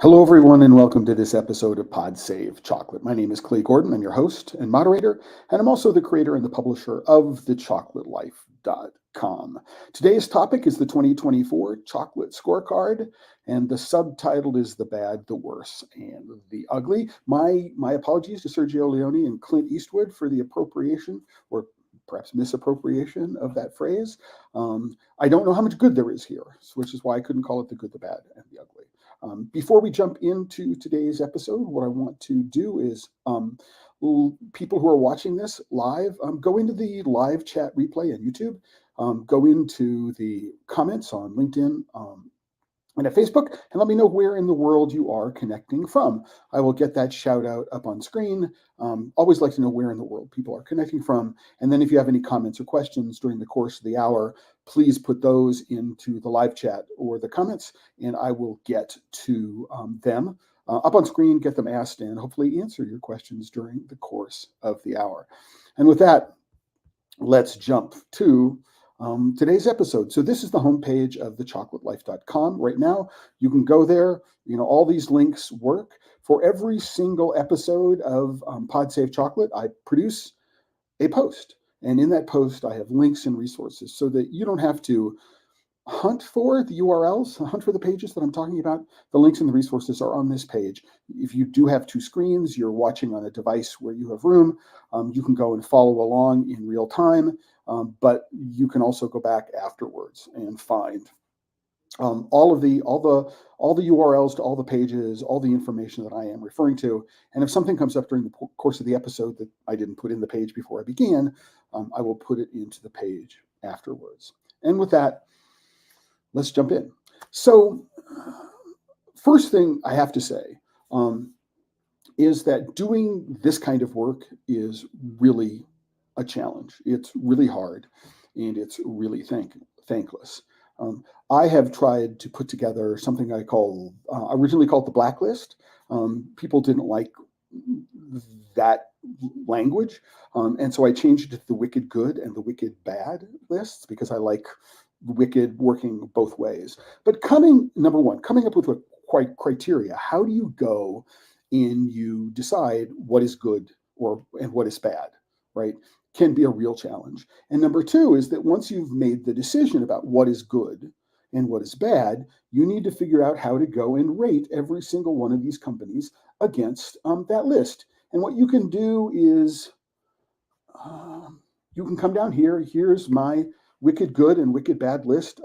Hello, everyone, and welcome to this episode of Pod Save Chocolate. My name is Clay Gordon. I'm your host and moderator, and I'm also the creator and the publisher of thechocolatelife.com. Today's topic is the 2024 Chocolate Scorecard, and the subtitle is The Bad, the Worse, and the Ugly. My apologies to Sergio Leone and Clint Eastwood for the appropriation, or perhaps misappropriation of that phrase. I don't know how much good there is here, which is why I couldn't call it the good, the bad, and the ugly. Before we jump into today's episode, what I want to do is people who are watching this live, go into the live chat replay on YouTube, go into the comments on LinkedIn and at Facebook, and let me know where in the world you are connecting from. I will get that shout out up on screen. Always like to know where in the world people are connecting from. And then if you have any comments or questions during the course of the hour, please put those into the live chat or the comments, and I will get to them up on screen, get them asked, and hopefully answer your questions during the course of the hour. And with that, let's jump to today's episode. So this is the homepage of thechocolatelife.com. Right now, you can go there. All these links work. For every single episode of Pod Save Chocolate, I produce a post. And in that post, I have links and resources so that you don't have to hunt for the URLs, hunt for the pages that I'm talking about. The links and the resources are on this page. If you do have two screens, you're watching on a device where you have room, you can go and follow along in real time, but you can also go back afterwards and find all the URLs to all the pages, all the information that I am referring to. And if something comes up during the course of the episode that I didn't put in the page before I began, I will put it into the page afterwards. And with that, let's jump in. So first thing I have to say is that doing this kind of work is really a challenge. It's really hard, and it's really thankless. I have tried to put together something I originally called the blacklist. People didn't like that language, and so I changed it to the wicked good and the wicked bad lists because I like wicked working both ways. But number one, coming up with a criteria. How do you go and you decide what is good and what is bad, right? Can be a real challenge. And number two is that once you've made the decision about what is good and what is bad, you need to figure out how to go and rate every single one of these companies against that list. And what you can do is you can come down here. Here's my wicked good and wicked bad list.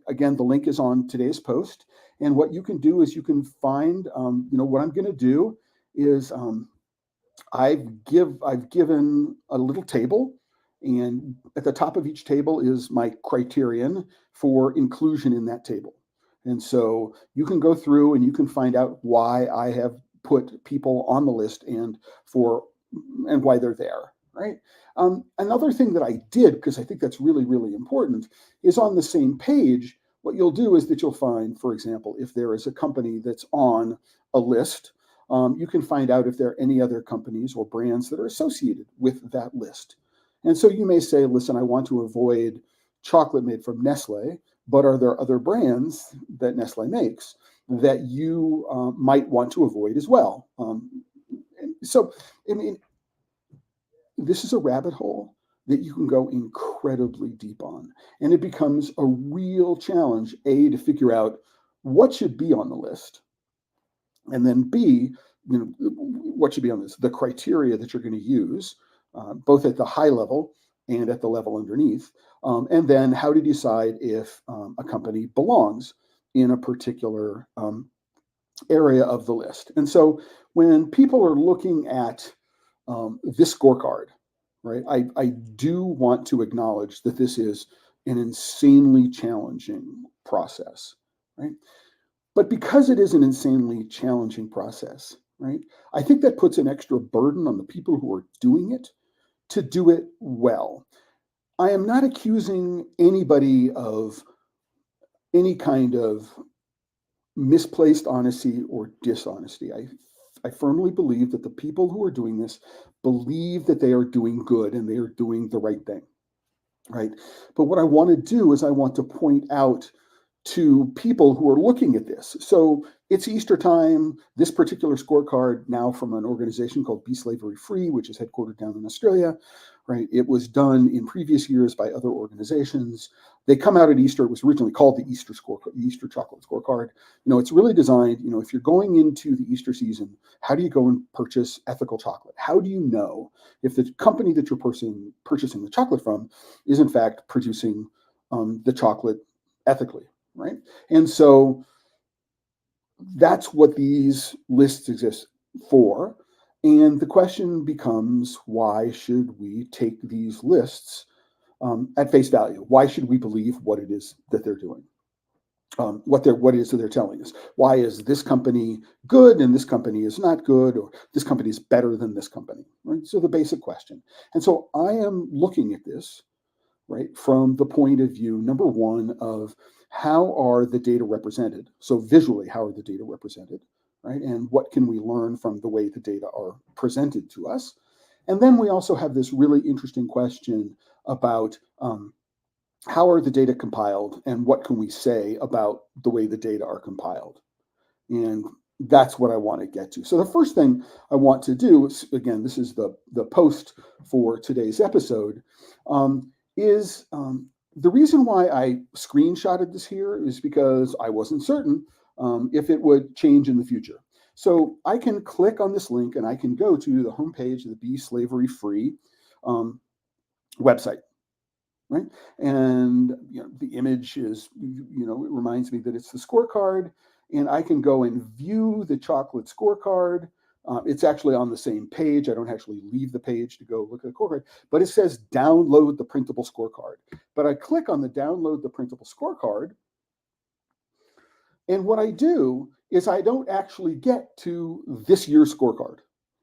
Again, the link is on today's post. And what you can do is you can find, what I'm going to do is I've given a little table, and at the top of each table is my criterion for inclusion in that table. And so you can go through and you can find out why I have put people on the list and why they're there, right? Another thing that I did, because I think that's really, really important, is on the same page, what you'll do is that you'll find, for example, if there is a company that's on a list, you can find out if there are any other companies or brands that are associated with that list. And so you may say, listen, I want to avoid chocolate made from Nestle, but are there other brands that Nestle makes that you might want to avoid as well? This is a rabbit hole that you can go incredibly deep on. And it becomes a real challenge, A, to figure out what should be on the list, and then B, what should be on this, the criteria that you're going to use, both at the high level and at the level underneath, and then how to decide if a company belongs in a particular area of the list. And so when people are looking at this scorecard, right, I do want to acknowledge that this is an insanely challenging process, right? But because it is an insanely challenging process, right, I think that puts an extra burden on the people who are doing it to do it well. I am not accusing anybody of any kind of misplaced honesty or dishonesty. I firmly believe that the people who are doing this believe that they are doing good and they are doing the right thing, right? But what I want to do is I want to point out to people who are looking at this. So it's Easter time. This particular scorecard, now from an organization called Be Slavery Free, which is headquartered down in Australia, right? It was done in previous years by other organizations. They come out at Easter. It was originally called the Easter Chocolate Scorecard. It's really designed, if you're going into the Easter season, how do you go and purchase ethical chocolate? How do you know if the company that you're purchasing the chocolate from is in fact producing the chocolate ethically, right? And so that's what these lists exist for. And the question becomes, why should we take these lists at face value? Why should we believe what it is that they're doing? What it is that they're telling us? Why is this company good and this company is not good, or this company is better than this company? Right. So the basic question. And so I am looking at this, right, from the point of view, number one, of how are the data represented? So visually, how are the data represented, right? And what can we learn from the way the data are presented to us? And then we also have this really interesting question about how are the data compiled and what can we say about the way the data are compiled? And that's what I want to get to. So the first thing I want to do is, again, this is the post for today's episode, is the reason why I screenshotted this here is because I wasn't certain if it would change in the future. So I can click on this link and I can go to the homepage of the Be Slavery Free website. Right. And the image is, it reminds me that it's the scorecard, and I can go and view the chocolate scorecard. It's actually on the same page. I don't actually leave the page to go look at the scorecard, but it says download the printable scorecard. But I click on the download the printable scorecard, and what I do is I don't actually get to this year's scorecard.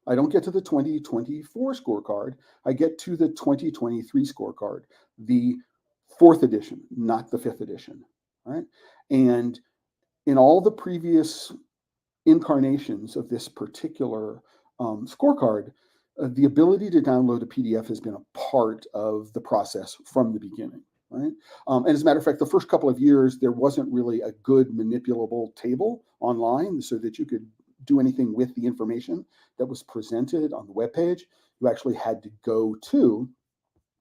I don't get to the 2024 scorecard. I get to the 2023 scorecard, the 4th edition, not the 5th edition, right? And in all the previous incarnations of this particular scorecard, the ability to download a PDF has been a part of the process from the beginning, right? And as a matter of fact, the first couple of years, there wasn't really a good manipulable table online so that you could do anything with the information that was presented on the webpage. You actually had to go to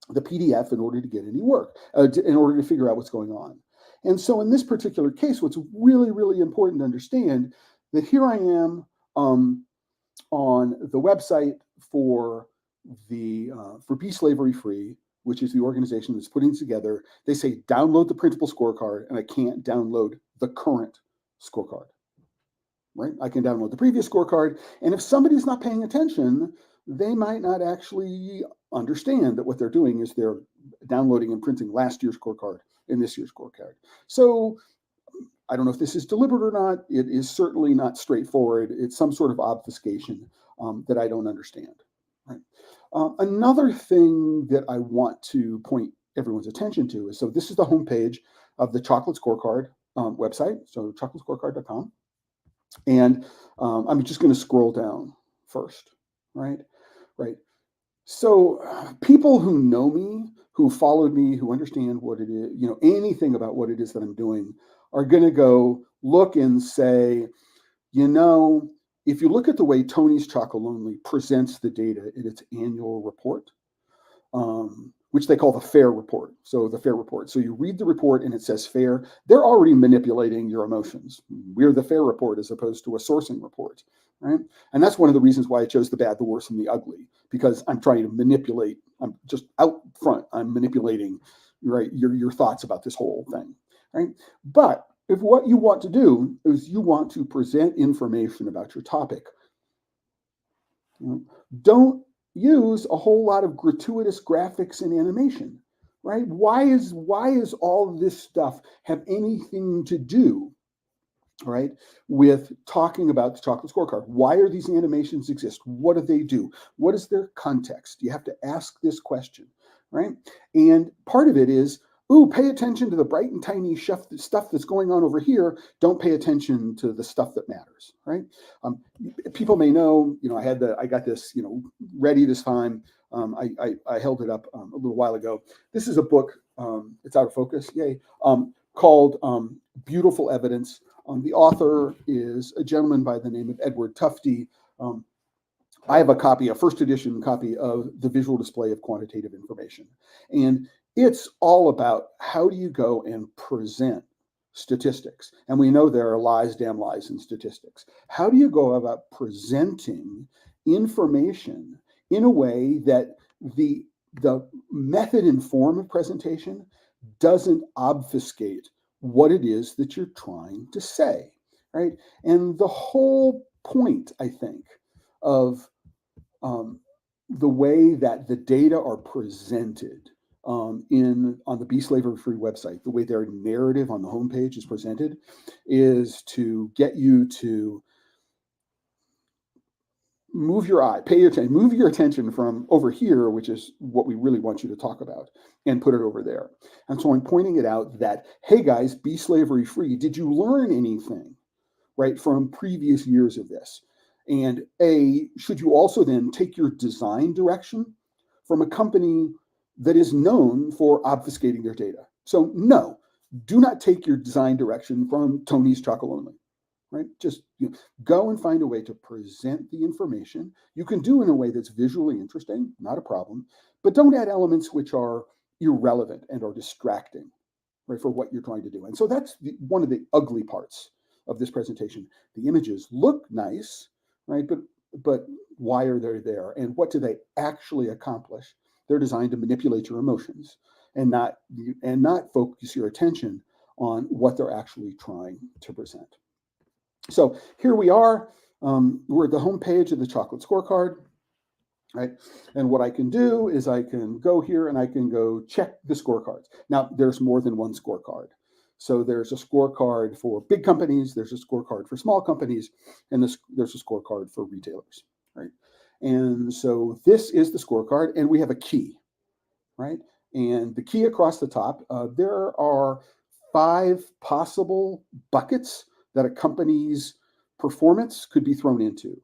the PDF in order to get any work, in order to figure out what's going on. And so in this particular case, what's really, really important to understand that here I am on the website for Be Slavery Free, which is the organization that's putting together. They say download the printable scorecard, and I can't download the current scorecard. Right? I can download the previous scorecard, and if somebody's not paying attention, they might not actually understand that what they're doing is they're downloading and printing last year's scorecard in this year's scorecard. So I don't know if this is deliberate or not. It is certainly not straightforward. It's some sort of obfuscation that I don't understand. Right? Another thing that I want to point everyone's attention to is, so this is the homepage of the Chocolate Scorecard website, so chocolatescorecard.com. And I'm just going to scroll down first, right? Right. So people who know me, who followed me, who understand what it is, anything about what it is that I'm doing, are going to go look and say, if you look at the way Tony's Chocolonely presents the data in its annual report, which they call the FAIR report. So the FAIR report. So you read the report and it says FAIR. They're already manipulating your emotions. We're the FAIR report as opposed to a sourcing report, right? And that's one of the reasons why I chose the bad, the worse, and the ugly, because I'm trying to manipulate. I'm just out front. I'm manipulating, right, your thoughts about this whole thing, right? But if what you want to do is you want to present information about your topic, don't use a whole lot of gratuitous graphics and animation, right? Why is all this stuff have anything to do, right, with talking about the Chocolate Scorecard? Why are these animations exist? What do they do? What is their context? You have to ask this question, right? And part of it is, pay attention to the bright and tiny stuff that's going on over here. Don't pay attention to the stuff that matters, right? People may know, I got this, ready this time. I held it up a little while ago. This is a book. It's out of focus. Yay. called Beautiful Evidence. The author is a gentleman by the name of Edward Tufte. I have a first edition copy of The Visual Display of Quantitative Information. And it's all about how do you go and present statistics. And we know there are lies, damn lies in statistics. How do you go about presenting information in a way that the method and form of presentation doesn't obfuscate what it is that you're trying to say, right? And the whole point, I think, of the way that the data are presented on the Be Slavery Free website, the way their narrative on the homepage is presented, is to get you to move your attention from over here, which is what we really want you to talk about, and put it over there. And so I'm pointing it out that, hey guys, be slavery free. Did you learn anything, right, from previous years of this? And should you also then take your design direction from a company that is known for obfuscating their data? So no, do not take your design direction from Tony's Chocolate Only, right? Just go and find a way to present the information. You can do in a way that's visually interesting, not a problem, but don't add elements which are irrelevant and are distracting, right, for what you're trying to do. And so that's one of the ugly parts of this presentation. The images look nice, right? But why are they there? And what do they actually accomplish? They're designed to manipulate your emotions and not focus your attention on what they're actually trying to present. So here we are. We're at the home page of the Chocolate Scorecard, right? And what I can do is I can go here and I can go check the scorecards. Now, there's more than one scorecard. So there's a scorecard for big companies, there's a scorecard for small companies, and there's a scorecard for retailers, right? And so this is the scorecard, and we have a key, right? And the key across the top, there are 5 possible buckets that a company's performance could be thrown into.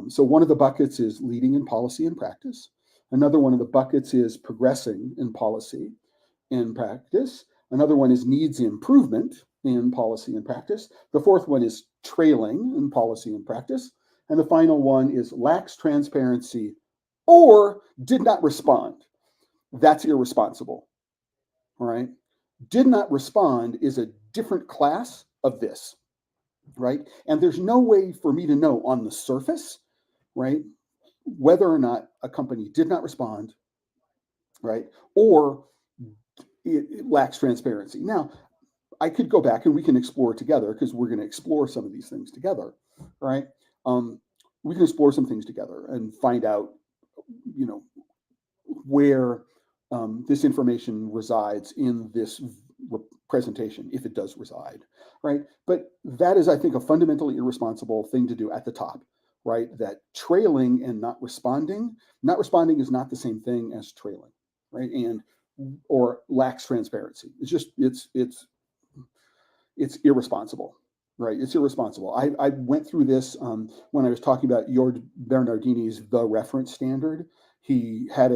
So one of the buckets is leading in policy and practice. Another one of the buckets is progressing in policy and practice. Another one is needs improvement in policy and practice. The fourth one is trailing in policy and practice. And the final one is lacks transparency or did not respond. That's irresponsible, all right? Did not respond is a different class of this, right? And there's no way for me to know on the surface, right, whether or not a company did not respond, right, or it lacks transparency. Now, I could go back and we can explore together because we're going to explore some of these things together, right? We can explore some things together and find out, where this information resides in this presentation, if it does reside, right? But that is, I think, a fundamentally irresponsible thing to do at the top, right? That trailing and not responding is not the same thing as trailing, right? Or lacks transparency. It's irresponsible, right? It's irresponsible. I went through this when I was talking about Jord Bernardini's The Reference Standard. He had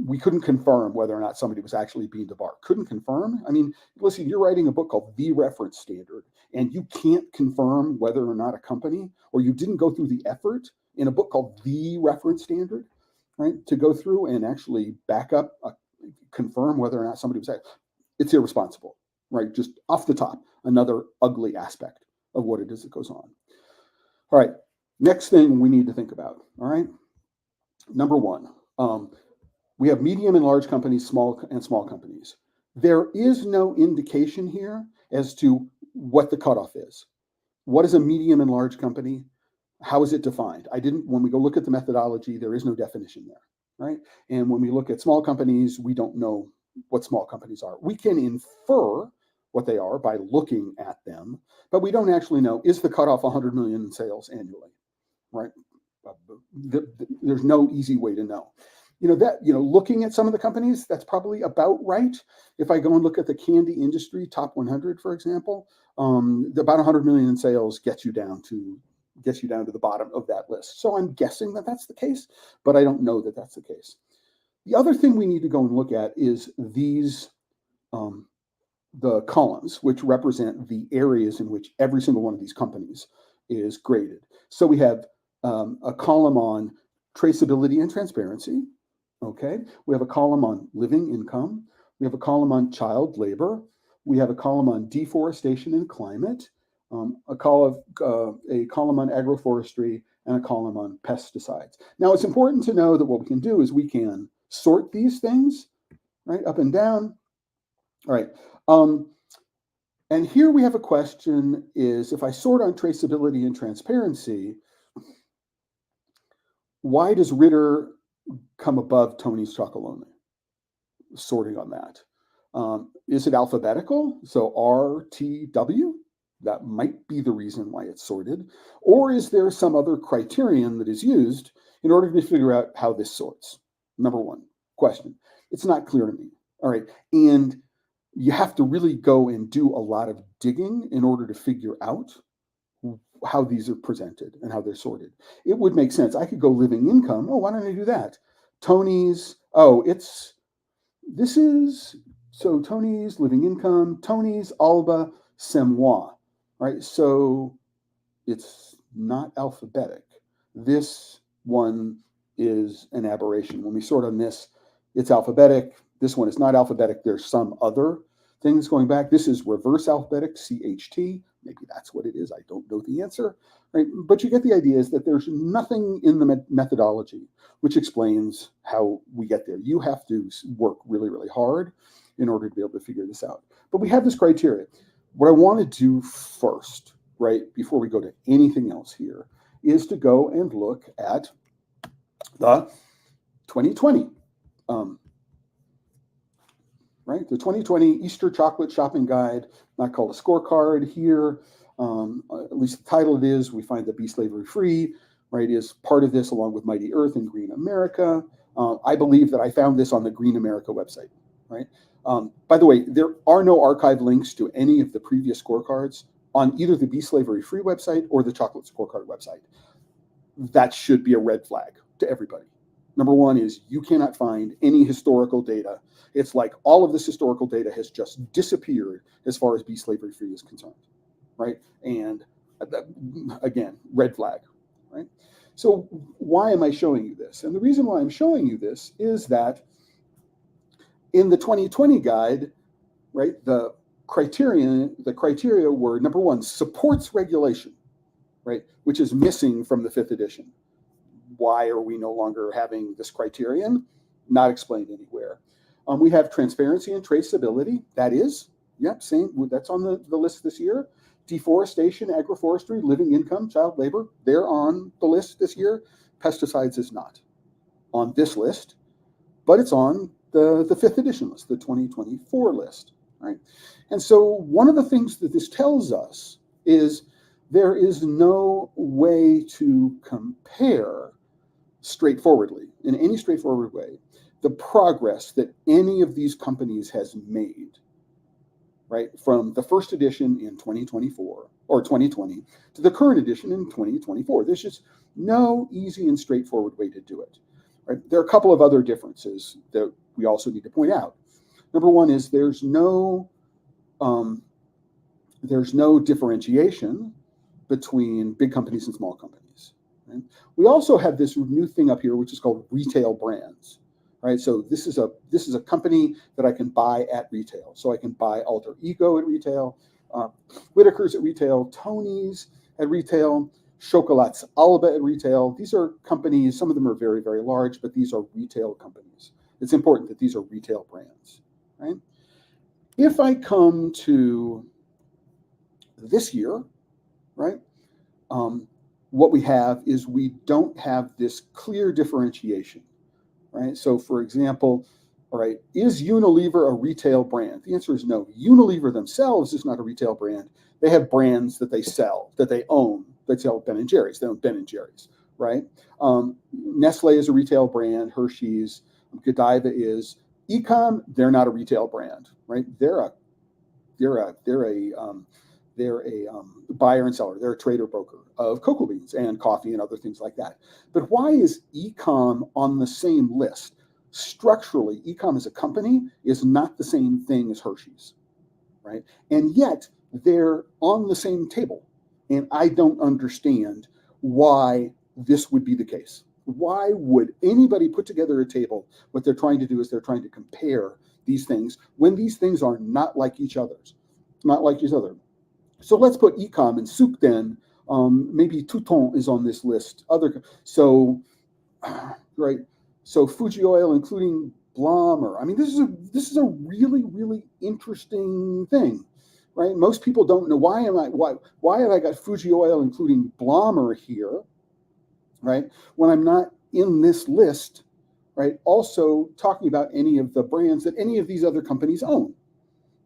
we couldn't confirm whether or not somebody was actually being debarred. Couldn't confirm? I mean, listen, you're writing a book called The Reference Standard, and you can't confirm whether or not a company, or you didn't go through the effort in a book called The Reference Standard, right, to go through and actually back up, confirm whether or not somebody was actually, it's irresponsible, right? Just off the top, another ugly aspect of what it is that goes on. All right, next thing we need to think about, all right? Number one, we have medium and large companies, small companies. There is no indication here as to what the cutoff is. What is a medium and large company? How is it defined? When we go look at the methodology, there is no definition there, right? And when we look at small companies, we don't know what small companies are. We can infer what they are by looking at them, but we don't actually know, is the cutoff 100 million in sales annually, right? There's no easy way to know. Looking at some of the companies, that's probably about right. If I go and look at the candy industry top 100, for example, about 100 million in sales gets you down to the bottom of that list. So I'm guessing that that's the case, but I don't know that that's the case. The other thing we need to go and look at is these the columns, which represent the areas in which every single one of these companies is graded. So we have a column on traceability and transparency. Okay, we have a column on living income. We have a column on child labor. We have a column on deforestation and climate. A column on agroforestry, and a column on pesticides. Now, it's important to know that what we can do is we can sort these things, right, up and down. All right. And here we have a question is, if I sort on traceability and transparency, why does Ritter come above Tony's Chocolonely? Sorting on that. Is it alphabetical? So R, T, W? That might be the reason why it's sorted. Or is there some other criterion that is used in order to figure out how this sorts? Number one question. It's not clear to me. All right. And you have to really go and do a lot of digging in order to figure out how these are presented and how they're sorted. It would make sense. I could go living income. Oh, why don't I do that? Tony's, so Tony's living income, Tony's, Alba, Semois, right? So it's not alphabetic. This one is an aberration. When we sort on this, it's alphabetic. This one is not alphabetic. There's some other things going back. This is reverse alphabetic, CHT. Maybe that's what it is. I don't know the answer, right? But you get the idea is that there's nothing in the methodology which explains how we get there. You have to work really, really hard in order to be able to figure this out. But we have this criteria. What I want to do first, right, before we go to anything else here, is to go and look at the 2020, right? The 2020 Easter Chocolate Shopping Guide, not called a scorecard here. At least the title it is. We find that Be Slavery Free, right, is part of this along with Mighty Earth and Green America. I believe that I found this on the Green America website, right? By the way, there are no archive links to any of the previous scorecards on either the Be Slavery Free website or the Chocolate Scorecard website. That should be a red flag to everybody. Number one is you cannot find any historical data. It's like all of this historical data has just disappeared as far as Be Slavery Free is concerned, right? And again, red flag, right? So why am I showing you this? And the reason why I'm showing you this is that in the 2020 guide, right, the criteria were, number one, supports regulation, right, which is missing from the 5th edition. Why are we no longer having this criterion? Not explained anywhere. We have transparency and traceability. That is, yep, same. That's on the list this year. Deforestation, agroforestry, living income, child labor, they're on the list this year. Pesticides is not on this list, but it's on the 5th edition list, the 2024 list, right? And so one of the things that this tells us is there is no way to compare straightforwardly, in any straightforward way, the progress that any of these companies has made, right, from the first edition in 2024 or 2020 to the current edition in 2024. There's just no easy and straightforward way to do it. Right? There are a couple of other differences that we also need to point out. Number one is there's no differentiation between big companies and small companies. Right? We also have this new thing up here, which is called retail brands. Right, so this is a company that I can buy at retail. So I can buy Alter Ego at retail, Whitaker's at retail, Tony's at retail, Chocolate Alba at retail. These are companies. Some of them are very, very large, but these are retail companies. It's important that these are retail brands. Right? If I come to this year, right, what we have is we don't have this clear differentiation. Right. So, for example, all right, is Unilever a retail brand? The answer is no. Unilever themselves is not a retail brand. They have brands that they sell, that they own. They sell Ben & Jerry's. They own Ben & Jerry's, right? Nestle is a retail brand. Hershey's, Godiva is. Ecom, they're not a retail brand, right? They're a buyer and seller. They're a trader broker of cocoa beans and coffee and other things like that. But why is Ecom on the same list? structurally, Ecom as a company is not the same thing as Hershey's, right? And yet they're on the same table. And I don't understand why this would be the case. Why would anybody put together a table? What they're trying to do is they're trying to compare these things when these things are not like each other's, not like each other. So let's put Ecom and Souk then. Maybe Touton is on this list. Right. So Fuji Oil, including Blommer. I mean, this is a really, really interesting thing, right? Most people don't know why have I got Fuji Oil, including Blommer here, right? When I'm not in this list, right? Also talking about any of the brands that any of these other companies own.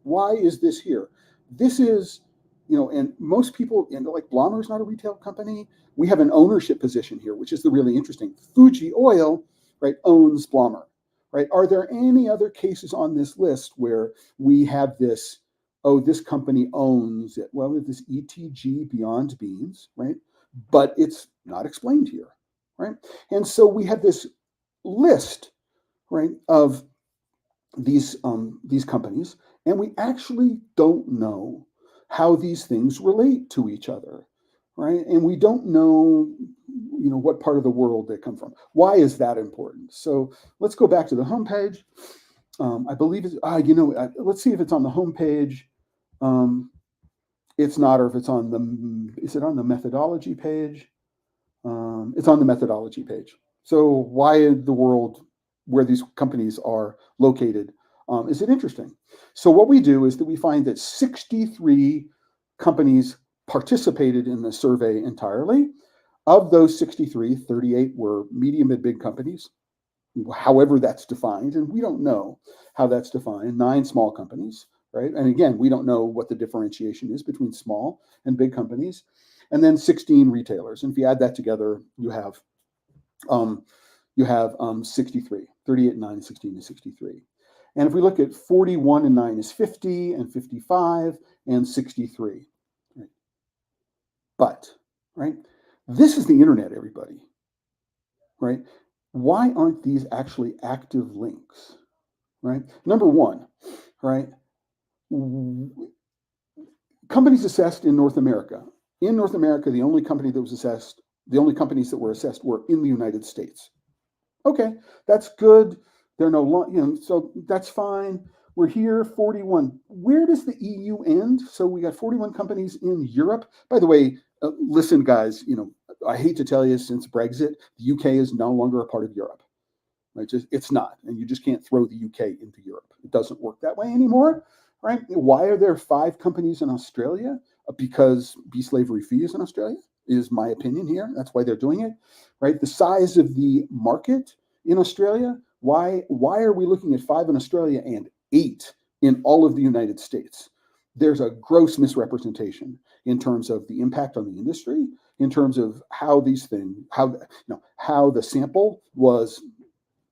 Why is this here? This is, and most people, like Blommer is not a retail company. We have an ownership position here, which is the really interesting. Fuji Oil, right, owns Blommer, right? Are there any other cases on this list where we have this, oh, this company owns it? Well, this ETG Beyond Beans, right? But it's not explained here, right? And so we have this list, right, of these companies, and we actually don't know how these things relate to each other, right? And we don't know, what part of the world they come from. Why is that important? So let's go back to the homepage. I believe it's, let's see if it's on the homepage. It's not, or if it's on the, is it on the methodology page? It's on the methodology page. So why in the world, where these companies are located, is it interesting? So what we do is that we find that 63 companies participated in the survey entirely. Of those 63, 38 were medium and big companies, however that's defined, and we don't know how that's defined. 9 small companies, right? And again, we don't know what the differentiation is between small and big companies. And then 16 retailers. And if you add that together, you have 63. 38 and 9 is 16 is 63. And if we look at 41 and 9 is 50, and 55 and 63. Right? But, right, this is the internet, everybody. Right? Why aren't these actually active links? Right? Number one, right? Companies assessed in North America. In North America, the only companies that were assessed were in the United States. Okay, that's good. They're so that's fine. We're here, 41. Where does the EU end? So we got 41 companies in Europe. By the way, listen, guys, I hate to tell you, since Brexit, the UK is no longer a part of Europe. Right? It's not, and you just can't throw the UK into Europe. It doesn't work that way anymore. Right? Why are there 5 companies in Australia? Because beef slavery fee is in Australia, is my opinion here. That's why they're doing it. Right? The size of the market in Australia, why are we looking at 5 in Australia and 8 in all of the United States? There's a gross misrepresentation in terms of the impact on the industry, in terms of how these things, how the sample was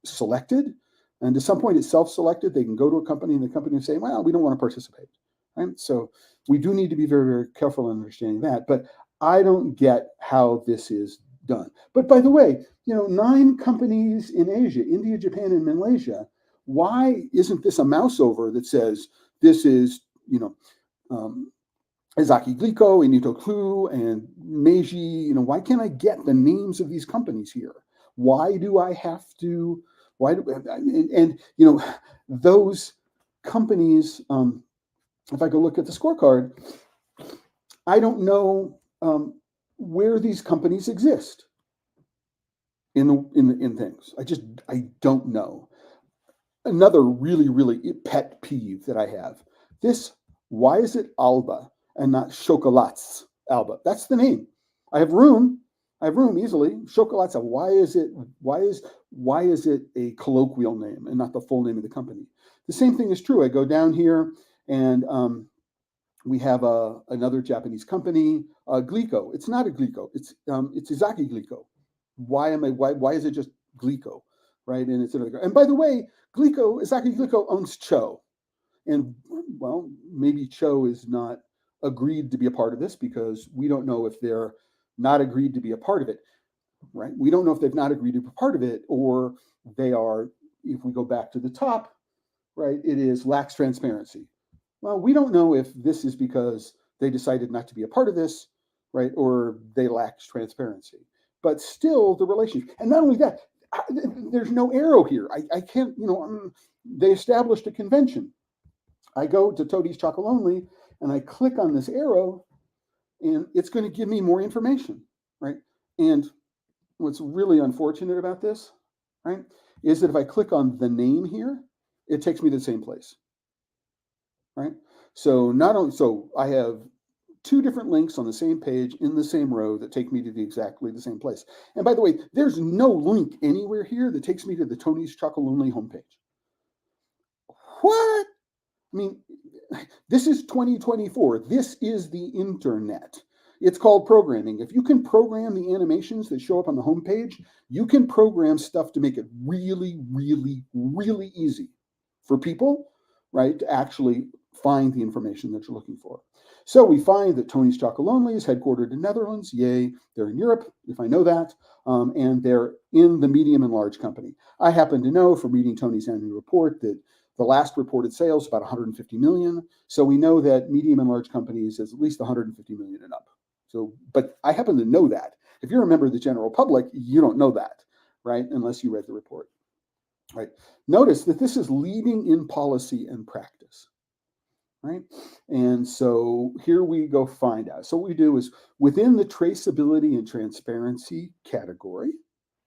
selected. And to some point, it's self-selected. They can go to a company, and the company will say, well, we don't want to participate. Right? So we do need to be very, very careful in understanding that. But I don't get how this is done. But by the way, 9 companies in Asia, India, Japan, and Malaysia. Why isn't this a mouse over that says this is, Ezaki Glico, Inito Clue, and Meiji? Why can't I get the names of these companies here? Why do I have to? Those companies, if I go look at the scorecard, I don't know where these companies exist in things. I don't know. Another really, really pet peeve that I have. Why is it Alba and not Chocolats Alba? That's the name. I have room easily. Chocolats. Why is it a colloquial name and not the full name of the company? The same thing is true. I go down here, and we have another Japanese company, Glico. It's not a Glico. It's Ezaki Glico. Why is it just Glico, right? And it's another. And by the way, Ezaki Glico owns Cho, and well, maybe Cho is not agreed to be a part of this, because we don't know if they're not agreed to be a part of it, right? We don't know if they've not agreed to be a part of it, or they are if we go back to the top, right, it is lacks transparency. Well, we don't know if this is because they decided not to be a part of this, right, or they lacked transparency. But still, the relationship, and not only that, there's no arrow here. I can't, they established a convention. I go to Toadies Chocolate Only, and I click on this arrow, and it's going to give me more information, right? And what's really unfortunate about this, right, is that if I click on the name here, it takes me to the same place, right? So I have two different links on the same page in the same row that take me to exactly the same place. And by the way, there's no link anywhere here that takes me to the Tony's Chocolate Only homepage. What? I mean, this is 2024. This is the internet. It's called programming. If you can program the animations that show up on the homepage, you can program stuff to make it really, really, really easy for people, right, to actually find the information that you're looking for. So we find that Tony's Chocolate Only is headquartered in Netherlands. Yay, they're in Europe, if I know that, and they're in the medium and large company. I happen to know from reading Tony's annual report that the last reported sales about 150 million. So we know that medium and large companies is at least 150 million and up. So, but I happen to know that. If you're a member of the general public, you don't know that, right? Unless you read the report, right? Notice that this is leading in policy and practice, right? And so here we go find out. So what we do is within the traceability and transparency category,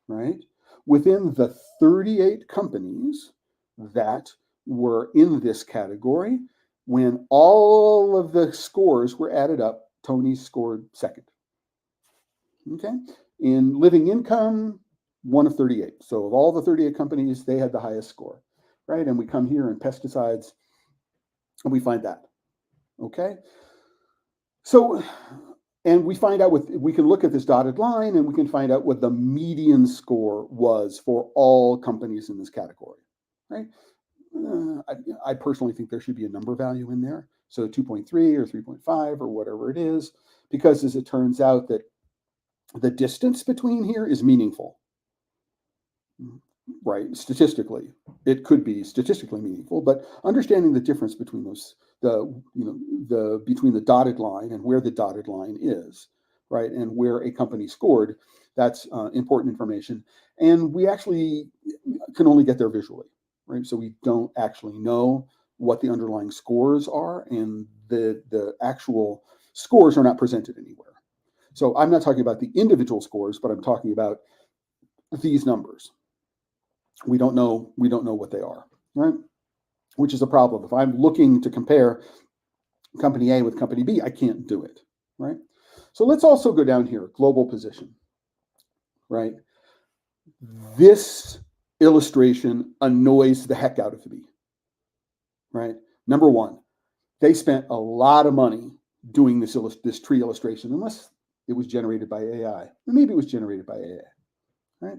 right? Within the 38 companies that were in this category, when all of the scores were added up, Tony scored second. Okay. In living income, 1 of 38. So of all the 38 companies, they had the highest score, right? And we come here in pesticides and we find that. Okay. So, and we find out we can look at this dotted line and we can find out what the median score was for all companies in this category, right? I personally think there should be a number value in there. So 2.3 or 3.5 or whatever it is, because as it turns out that the distance between here is meaningful, right? Statistically, it could be statistically meaningful, but understanding the difference between those, between the dotted line and where the dotted line is, right? And where a company scored, that's important information. And we actually can only get there visually, right? So we don't actually know what the underlying scores are, and the actual scores are not presented anywhere. So I'm not talking about the individual scores, but I'm talking about these numbers. We don't know what they are, right? Which is a problem. If I'm looking to compare company A with company B, I can't do it, right? So let's also go down here, global position, right? This illustration annoys the heck out of me, right? Number one, they spent a lot of money doing this tree illustration, unless it was generated by AI. Maybe it was generated by AI, right?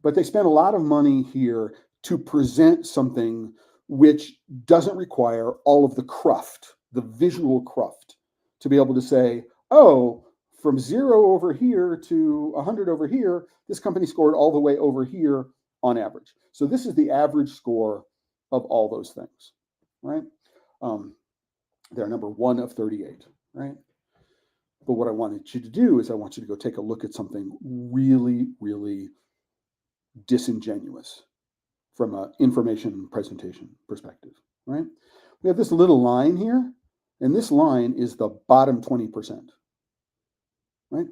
But they spent a lot of money here to present something which doesn't require all of the cruft, the visual cruft, to be able to say, oh, from 0 over here to 100 over here, this company scored all the way over here on average. So this is the average score of all those things, right? They're number 1 of 38, right? But what I wanted you to do is I want you to go take a look at something really, really disingenuous from an information presentation perspective, right? We have this little line here, and this line is the bottom 20%, right?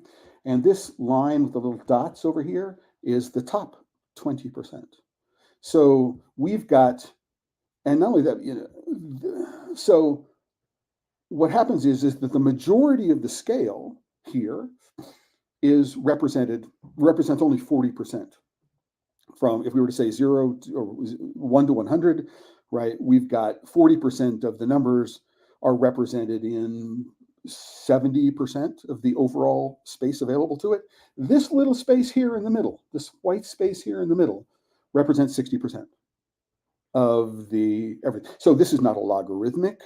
And this line with the little dots over here is the top 20%. So we've got, and not only that, so what happens is that the majority of the scale here is represents only 40%. From, if we were to say 0 to, or 1 to 100, right, we've got 40% of the numbers are represented in 70% of the overall space available to it. This little space here in the middle, this white space here in the middle, represents 60% of the everything. So this is not a logarithmic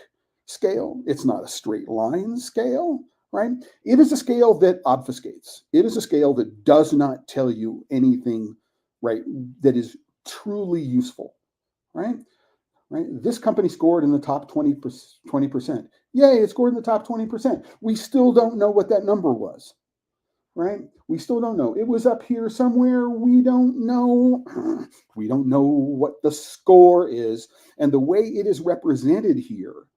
scale. It's not a straight line scale, right? It is a scale that obfuscates. It is a scale that does not tell you anything, right, that is truly useful, right? Right? This company scored in the top 20%. Yay, it scored in the top 20%. We still don't know what that number was, right? We still don't know. It was up here somewhere. We don't know. We don't know what the score is. And the way it is represented here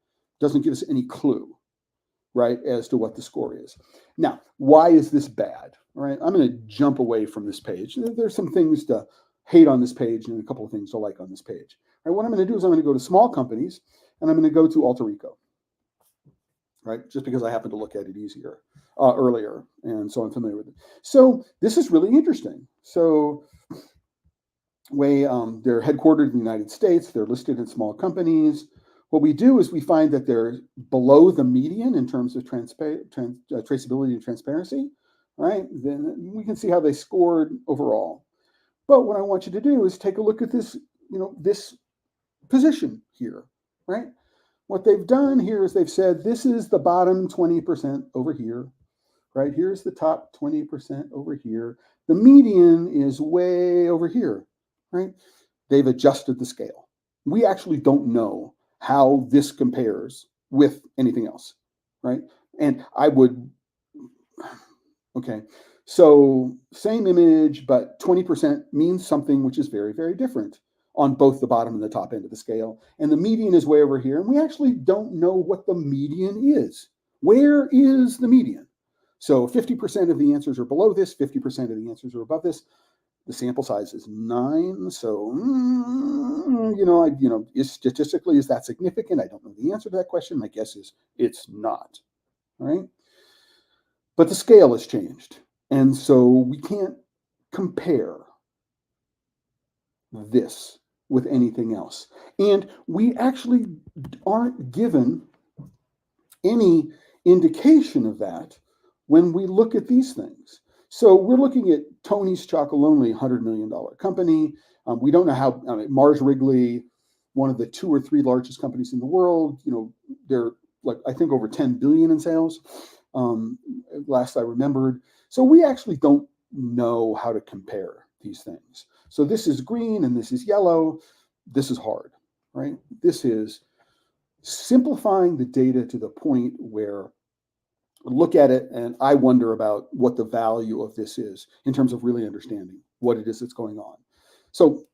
doesn't give us any clue, right, as to what the score is. Now, why is this bad? All right, I'm going to jump away from this page. There's some things to hate on this page and a couple of things to like on this page. All right, what I'm going to do is I'm going to go to small companies and I'm going to go to alter ego, right, just because I happened to look at it earlier, and so I'm familiar with it. So this is really interesting. So they're headquartered in the United States. They're listed in small companies. What we do is we find that they're below the median in terms of traceability and transparency, right? Then we can see how they scored overall. But what I want you to do is take a look at this, this position here, right? What they've done here is they've said, this is the bottom 20% over here, right? Here's the top 20% over here. The median is way over here, right? They've adjusted the scale. We actually don't know how this compares with anything else, right? And okay, so same image, but 20% means something which is very, very different on both the bottom and the top end of the scale. And the median is way over here, and we actually don't know what the median is. Where is the median? So 50% of the answers are below this, 50% of the answers are above this. The sample size is 9, so statistically, is that significant? I don't know the answer to that question. My guess is it's not. All right, but the scale has changed, and so we can't compare this with anything else. And we actually aren't given any indication of that when we look at these things. So we're looking at Tony's Chocolonely, $100 million company. We don't know how, Mars Wrigley, one of the 2 or 3 largest companies in the world, they're like, I think over 10 billion in sales, last I remembered. So we actually don't know how to compare these things. So this is green and this is yellow. This is hard, right? This is simplifying the data to the point where look at it and I wonder about what the value of this is in terms of really understanding what it is that's going on. So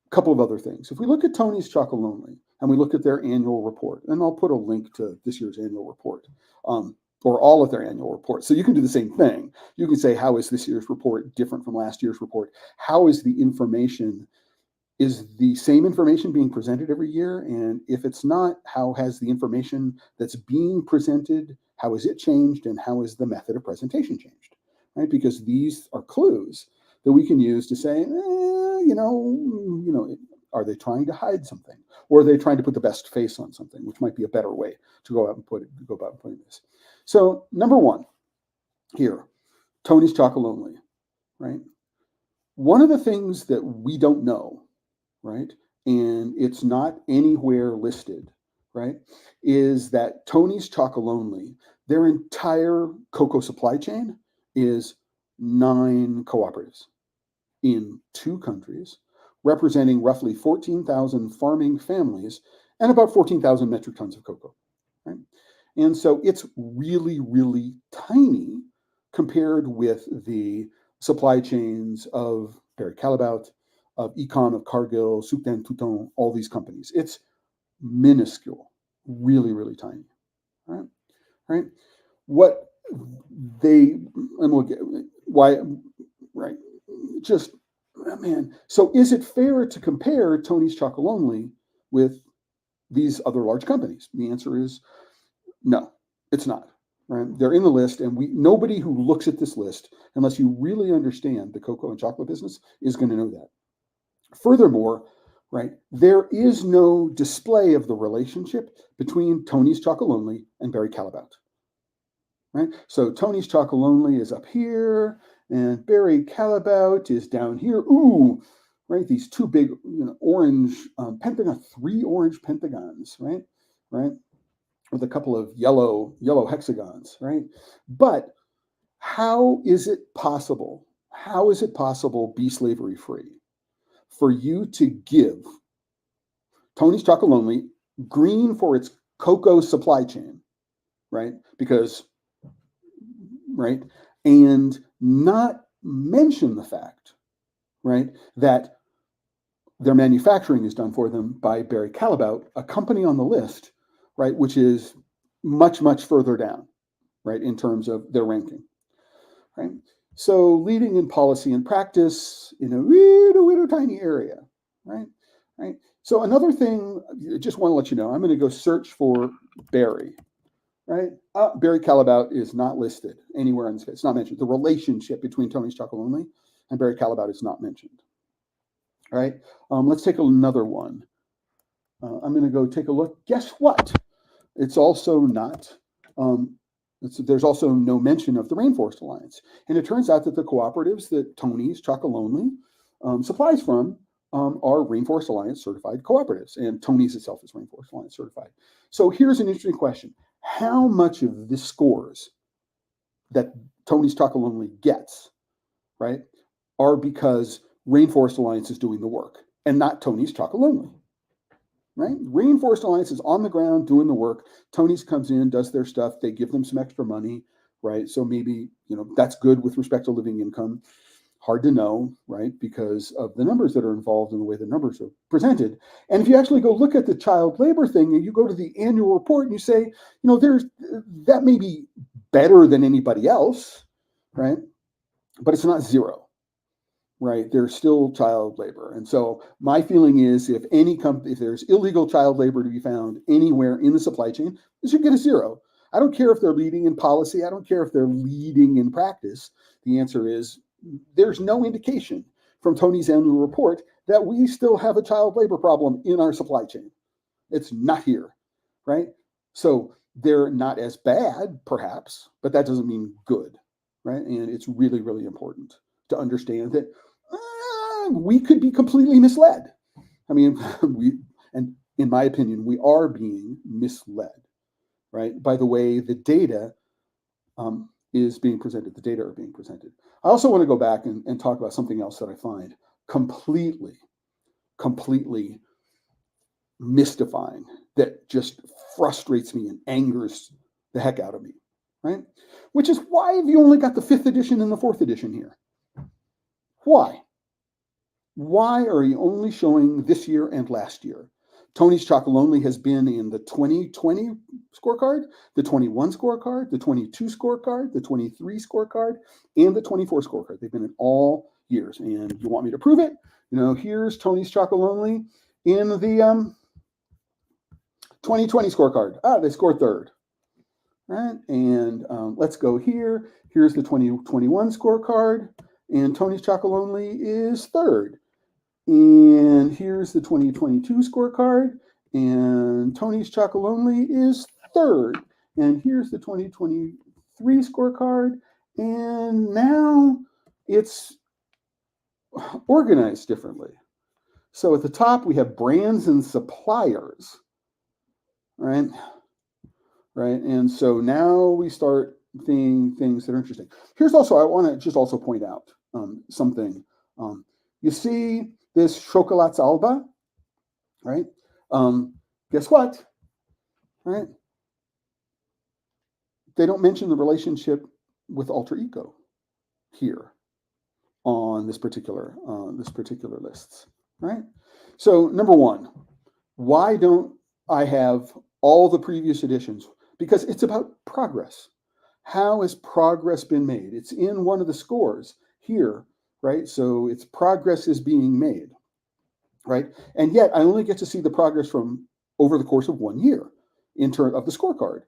a couple of other things. If we look at Tony's Chocolonely and we look at their annual report, and I'll put a link to this year's annual report, or all of their annual reports. So you can do the same thing. You can say, how is this year's report different from last year's report? How is the information, is the same information being presented every year? And if it's not, how has the information that's being presented, how has it changed, and how is the method of presentation changed, right? Because these are clues that we can use to say, are they trying to hide something? Or are they trying to put the best face on something, which might be a better way to go about putting this. So number 1 here, Tony's Chocolonely, right? One of the things that we don't know, right, and it's not anywhere listed, right, is that Tony's Chocolonely, their entire cocoa supply chain is 9 cooperatives in 2 countries, representing roughly 14,000 farming families and about 14,000 metric tons of cocoa, right? And so it's really, really tiny compared with the supply chains of Barry Callebaut, of Econ, of Cargill, Soutdan Touton, all these companies. It's minuscule, really, really tiny, right? What they, and we'll get, why, right, just, man. So is it fair to compare Tony's Chocolonely with these other large companies? The answer is no, it's not. Right? They're in the list, and nobody who looks at this list, unless you really understand the cocoa and chocolate business, is going to know that. Furthermore, right, there is no display of the relationship between Tony's Chocolonely and Barry Callebaut. Right? So Tony's Chocolonely is up here, and Barry Callebaut is down here. Ooh, right? These 2 big, orange pentagon, 3 orange pentagons, right? With a couple of yellow hexagons, right? But how is it possible? How is it possible be slavery free? for you to give Tony's Chocolate Lonely green for its cocoa supply chain, right? Because, right, and not mention the fact, right, that their manufacturing is done for them by Barry Callebaut, a company on the list, right, which is much, much further down, right, in terms of their ranking, right? So leading in policy and practice in a little tiny area, right? Right. So another thing, I just want to let you know, I'm going to go search for Barry, right? Barry Callebaut is not listed anywhere in this. It's not mentioned. The relationship between Tony's Chocolate Lonely and Barry Callebaut is not mentioned. All right. Let's take another one. I'm going to go take a look. Guess what? It's also not. There's also no mention of the Rainforest Alliance, and it turns out that the cooperatives that Tony's Chocolate Lonely supplies from are Rainforest Alliance certified cooperatives, and Tony's itself is Rainforest Alliance certified. So here's an interesting question. How much of the scores that Tony's Chocolate Lonely gets, right, are because Rainforest Alliance is doing the work and not Tony's Chocolate Lonely, right? Rainforest Alliance is on the ground doing the work. Tony's comes in, does their stuff. They give them some extra money, right? So maybe, that's good with respect to living income. Hard to know, right? Because of the numbers that are involved in the way the numbers are presented. And if you actually go look at the child labor thing and you go to the annual report and you say, that may be better than anybody else, right? But it's not zero, right? There's still child labor. And so my feeling is if there's illegal child labor to be found anywhere in the supply chain, it should get a zero. I don't care if they're leading in policy. I don't care if they're leading in practice. The answer is there's no indication from Tony's annual report that we still have a child labor problem in our supply chain. It's not here, right? So they're not as bad, perhaps, but that doesn't mean good, right? And it's really, really important to understand that we could be completely misled. I mean, and in my opinion, we are being misled, right? By the way the data is being presented, the data are being presented. I also want to go back and talk about something else that I find completely mystifying, that just frustrates me and angers the heck out of me, right? Which is why have you only got the 5th edition and the 4th edition here? Why? Why are you only showing this year and last year? Tony's Chocolate Lonely has been in the 2020 scorecard, the 21 scorecard, the 22 scorecard, the 23 scorecard, and the 24 scorecard. They've been in all years. And you want me to prove it? Here's Tony's Chocolate Lonely in the 2020 scorecard. They scored 3rd. Right? And let's go here. Here's the 2021 scorecard. And Tony's Chocolate Lonely is 3rd. And here's the 2022 scorecard, and Tony's Chocolate Lonely is 3rd. And here's the 2023 scorecard, and now it's organized differently. So at the top, we have brands and suppliers, right? Right, and so now we start seeing things that are interesting. Here's also, I want to just also point out something. You see this Chocolate Alba, right? Guess what? Right? They don't mention the relationship with Alter Eco here on this particular list, right? So number one, why don't I have all the previous editions? Because it's about progress. How has progress been made? It's in one of the scores here, right? So its progress is being made, right? And yet I only get to see the progress from over the course of 1 year in terms of the scorecard.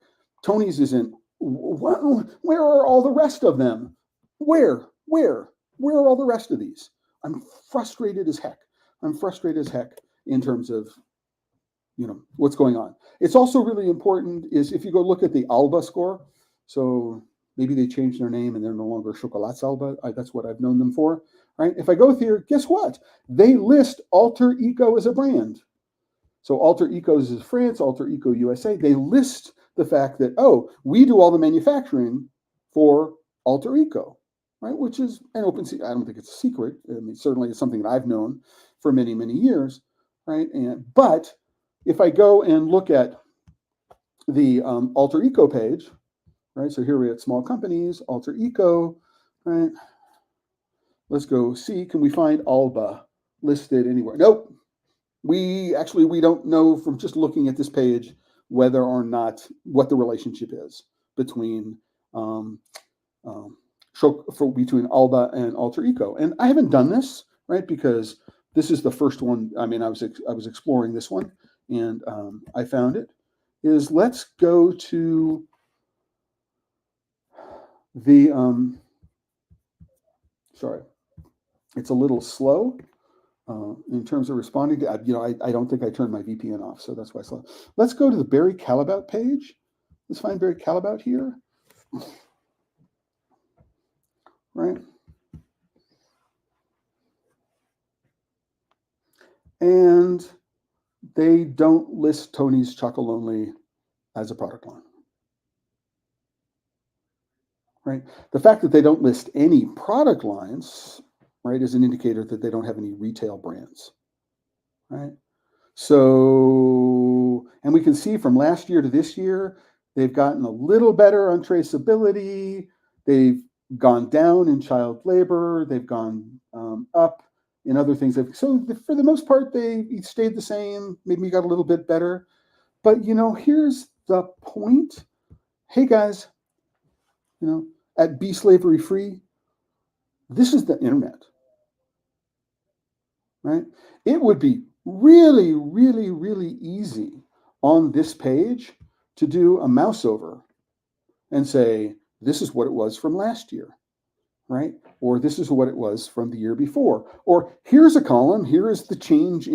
Tony's isn't, where are all the rest of them? Where are all the rest of these? I'm frustrated as heck. In terms of, what's going on. It's also really important is if you go look at the Alba score, so maybe they changed their name and they're no longer Chocolate Alba. That's what I've known them for, right? If I go here, guess what? They list Alter Eco as a brand. So Alter Eco is France, Alter Eco USA. They list the fact that, we do all the manufacturing for Alter Eco, right? Which is an open secret. I don't think it's a secret. I mean, certainly it's something that I've known for many, many years, right? But if I go and look at the alter eco page, right? So here we have small companies, alter eco, right? Let's go see, can we find Alba listed anywhere? Nope. We don't know from just looking at this page whether or not what the relationship is between between Alba and alter eco. And I haven't done this, right? Because this is the first one. I mean, I was exploring this one, and I found it. Let's go to the sorry, it's a little slow in terms of responding to, I don't think I turned my VPN off, so that's why it's slow. Let's go to the Barry Calabout page. Let's find Barry Calabout here, right? And they don't list Tony's Chocolate Only as a product line, right? The fact that they don't list any product lines, right, is an indicator that they don't have any retail brands, right? So, and we can see from last year to this year, they've gotten a little better on traceability. They've gone down in child labor. They've gone up in other things. So for the most part, they stayed the same. Maybe got a little bit better. But, here's the point. Hey, guys, at Be Slavery Free, this is the internet, right? It would be really, really, really easy on this page to do a mouse over and say, this is what it was from last year, right? Or this is what it was from the year before. Or here's a column, here's a change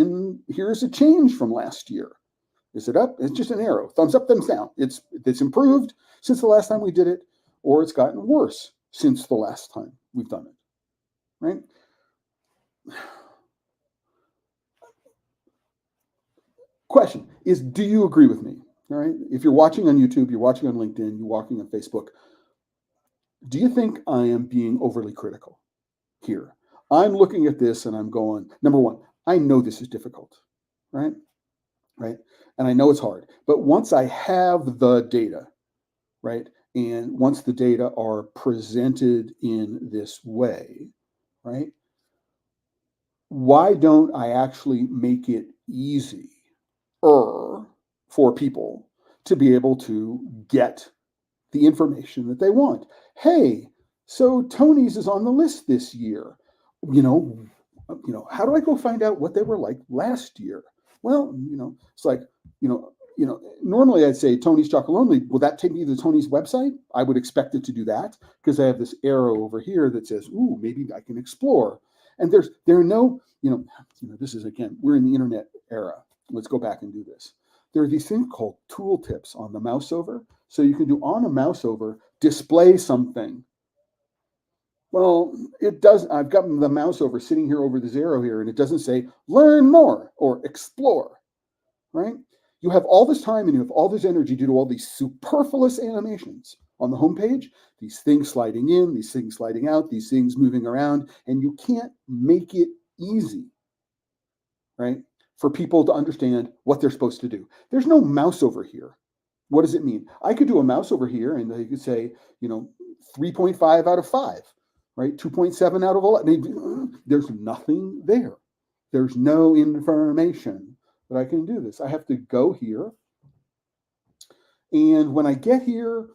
from last year. Is it up? It's just an arrow. Thumbs up, thumbs down. It's improved since the last time we did it, or it's gotten worse since the last time we've done it, right? Question is, do you agree with me? All right. If you're watching on YouTube, you're watching on LinkedIn, you're watching on Facebook, do you think I am being overly critical here? I'm looking at this and I'm going, number one, I know this is difficult, right? Right. And I know it's hard, but once I have the data, right, and once the data are presented in this way, right, why don't I actually make it easy for people to be able to get the information that they want? Hey, so Tony's is on the list this year. How do I go find out what they were like last year? Well, it's like, normally I'd say Tony's Chocolate Only. Will that take me to Tony's website? I would expect it to do that because I have this arrow over here that says, ooh, maybe I can explore. And there are no, this is, again, we're in the internet era. Let's go back and do this. There are these things called tooltips on the mouse over. So you can do on a mouse over, display something. Well, it doesn't. I've got the mouse over sitting here over this arrow here, and it doesn't say learn more or explore, right? You have all this time and you have all this energy to do all these superfluous animations on the homepage, these things sliding in, these things sliding out, these things moving around, and you can't make it easy, right, for people to understand what they're supposed to do. There's no mouse over here. What does it mean? I could do a mouse over here and they could say, 3.5 out of 5, right? 2.7 out of 11. There's nothing there. There's no information that I can do this. I have to go here. And when I get here,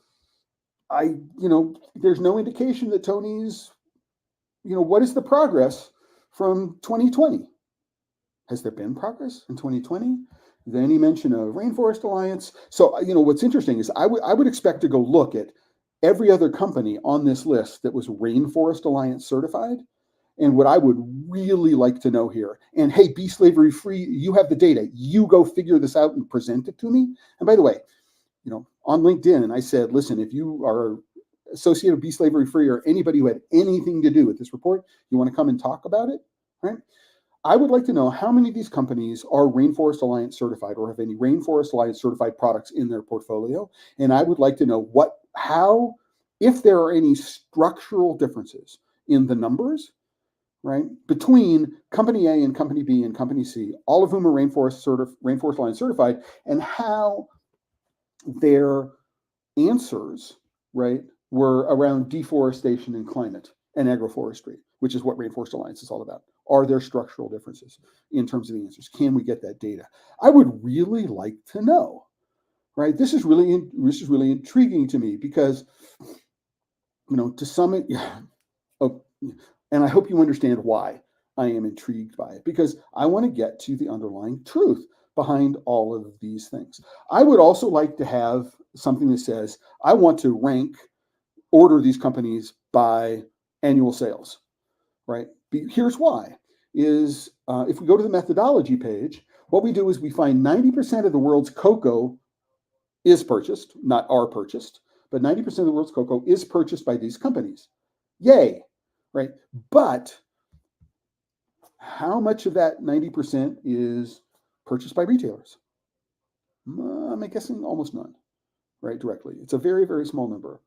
there's no indication that Tony's, what is the progress from 2020? Has there been progress in 2020? Is there any mention of Rainforest Alliance? So, what's interesting is I would expect to go look at every other company on this list that was Rainforest Alliance certified. And what I would really like to know here, and hey, Be Slavery Free, you have the data. You go figure this out and present it to me. And by the way, on LinkedIn, I said, listen, if you are associated with Be Slavery Free or anybody who had anything to do with this report, you want to come and talk about it, right? I would like to know how many of these companies are Rainforest Alliance certified or have any Rainforest Alliance certified products in their portfolio. And I would like to know if there are any structural differences in the numbers right? Between company A and company B and company C, all of whom are Rainforest Alliance certified, and how their answers, right, were around deforestation and climate and agroforestry, which is what Rainforest Alliance is all about. Are there structural differences in terms of the answers? Can we get that data? I would really like to know, right? This is really intriguing to me because, to some, oh, and I hope you understand why I am intrigued by it, because I want to get to the underlying truth behind all of these things. I would also like to have something that says, I want to order these companies by annual sales, right? Here's why, is if we go to the methodology page, what we do is we find 90% of the world's cocoa is purchased, not are purchased, but 90% of the world's cocoa is purchased by these companies. Yay, right? But how much of that 90% is purchased by retailers? I'm guessing almost none, right? Directly. It's a very, very small number,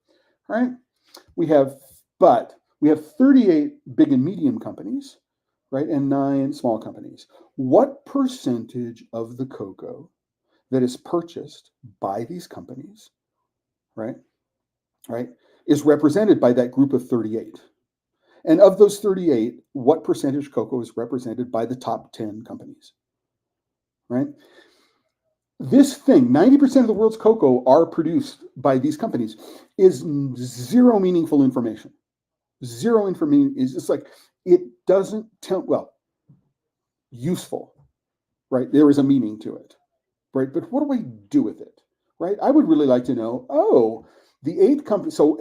right? We have 38 big and medium companies, right? And 9 small companies. What percentage of the cocoa that is purchased by these companies, right, is represented by that group of 38? And of those 38, what percentage cocoa is represented by the top 10 companies, right? This thing, 90% of the world's cocoa are produced by these companies, is zero meaningful information. Zero information is just like, it doesn't tell, useful, right? There is a meaning to it, right? But what do I do with it, right? I would really like to know, the 8 companies, so,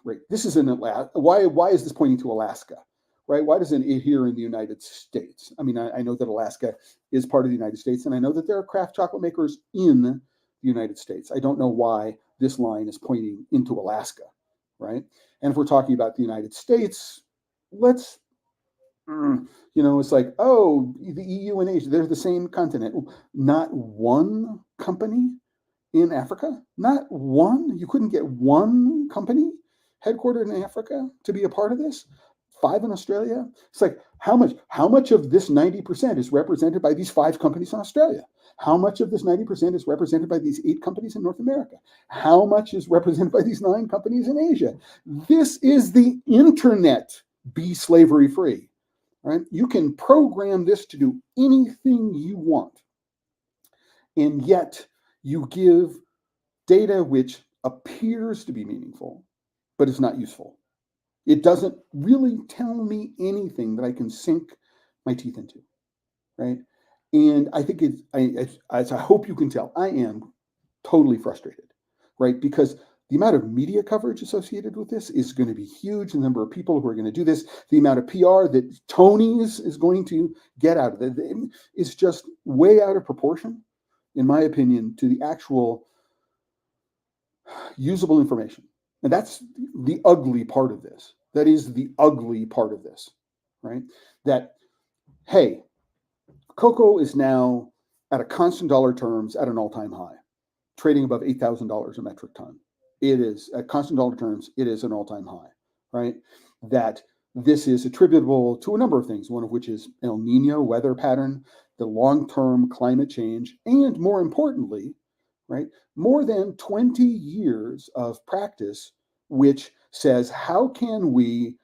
right, this is in Alaska. Why is this pointing to Alaska, right? Why doesn't it here in the United States? I mean, I know that Alaska is part of the United States, and I know that there are craft chocolate makers in the United States. I don't know why this line is pointing into Alaska, right? And if we're talking about the United States, it's like, the EU and Asia, they're the same continent. Not one company in Africa, not one. You couldn't get one company headquartered in Africa to be a part of this. 5 in Australia. It's like, how much of this 90% is represented by these 5 companies in Australia? How much of this 90% is represented by these 8 companies in North America? How much is represented by these 9 companies in Asia? This is the internet. Be slavery free, right? You can program this to do anything you want. And yet you give data which appears to be meaningful, but is not useful. It doesn't really tell me anything that I can sink my teeth into, right? And I think as I hope you can tell, I am totally frustrated, right? Because the amount of media coverage associated with this is going to be huge. The number of people who are going to do this, the amount of PR that Tony's is going to get out of it is just way out of proportion, in my opinion, to the actual usable information. And that's the ugly part of this. That is the ugly part of this, right? That, hey, cocoa is now at a constant dollar terms at an all-time high, trading above $8,000 a metric ton. It is, at constant dollar terms, it is an all-time high, right? That this is attributable to a number of things, one of which is El Nino weather pattern, the long-term climate change, and more importantly, right, more than 20 years of practice, which says, how can we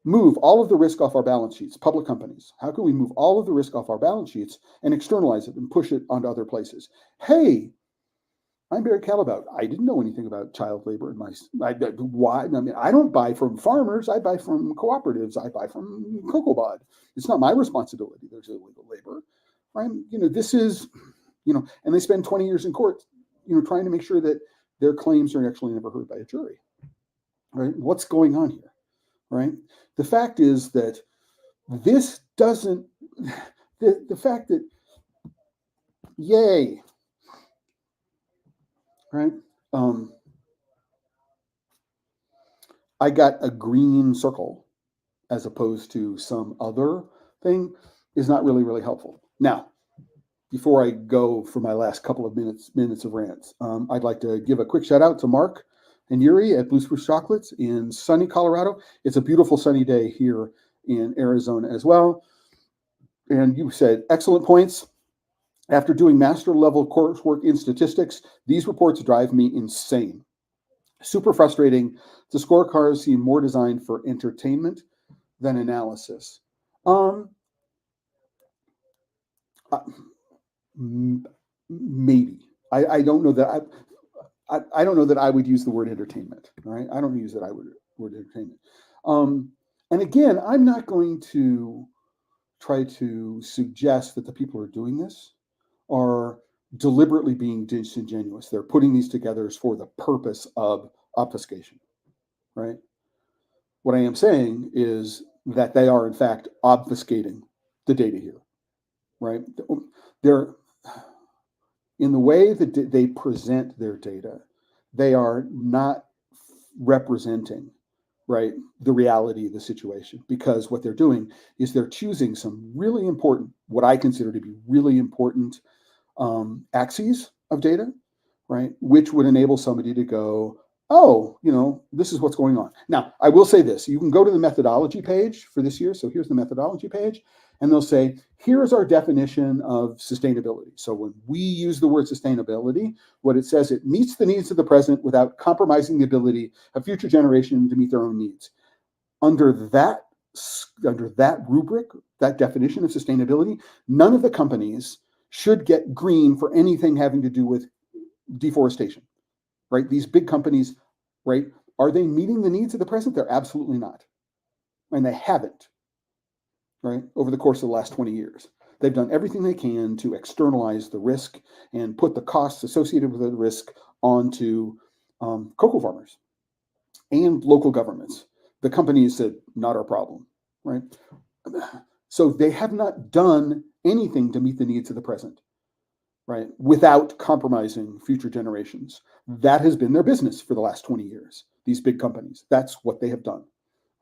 move all of the risk off our balance sheets, public companies? How can we move all of the risk off our balance sheets and externalize it and push it onto other places? Hey, I'm Barry Calabout. I didn't know anything about child labor in why? I mean, I don't buy from farmers. I buy from cooperatives. I buy from CocoaBod. It's not my responsibility. There's illegal labor, right? This is, and they spend 20 years in court, trying to make sure that their claims are actually never heard by a jury, right? What's going on here, right? The fact is that this doesn't, the fact that, yay, right? I got a green circle as opposed to some other thing is not really, really helpful. Now, before I go for my last couple of minutes of rants, I'd like to give a quick shout out to Mark and Yuri at Blue Spruce Chocolates in sunny Colorado. It's a beautiful sunny day here in Arizona as well. And you said, excellent points. After doing master level coursework in statistics, these reports drive me insane. Super frustrating. The scorecards seem more designed for entertainment than analysis. Maybe. I don't know that I don't know that I would use the word entertainment. All right, I don't use that word entertainment. And again, I'm not going to try to suggest that the people who are doing this are deliberately being disingenuous. They're putting these together for the purpose of obfuscation, right? What I am saying is that they are, in fact, obfuscating the data here, right? They're, in the way that they present their data, they are not representing, right, the reality of the situation, because what they're doing is they're choosing some really important, what I consider to be really important axes of data, right, which would enable somebody to go, oh, this is what's going on. Now, I will say this. You can go to the methodology page for this year. So here's the methodology page. And they'll say, here's our definition of sustainability. So when we use the word sustainability, what it says, it meets the needs of the present without compromising the ability of future generations to meet their own needs. Under that rubric, that definition of sustainability, none of the companies should get green for anything having to do with deforestation, right? These big companies, right? Are they meeting the needs of the present? They're absolutely not. And they haven't, right? Over the course of the last 20 years. They've done everything they can to externalize the risk and put the costs associated with the risk onto cocoa farmers and local governments. The companies said, not our problem, right? So they have not done anything to meet the needs of the present, right? Without compromising future generations. That has been their business for the last 20 years, these big companies. That's what they have done,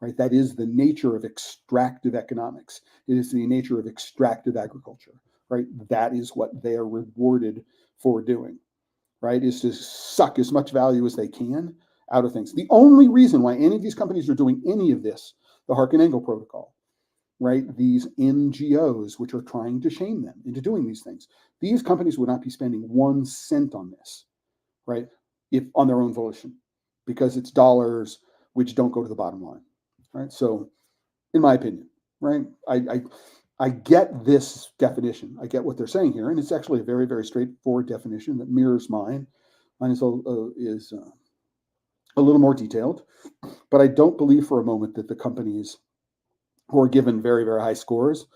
right? That is the nature of extractive economics. It is the nature of extractive agriculture, right? That is what they are rewarded for doing, right? Is to suck as much value as they can out of things. The only reason why any of these companies are doing any of this, the Harkin-Engel protocol, right? These NGOs, which are trying to shame them into doing these things. These companies would not be spending 1 cent on this, right? If on their own volition, because it's dollars which don't go to the bottom line, right? So, in my opinion, right? I get this definition. I get what they're saying here, and it's actually a very, very straightforward definition that mirrors mine. Mine is a little more detailed, but I don't believe for a moment that the companies who are given very, very high scores,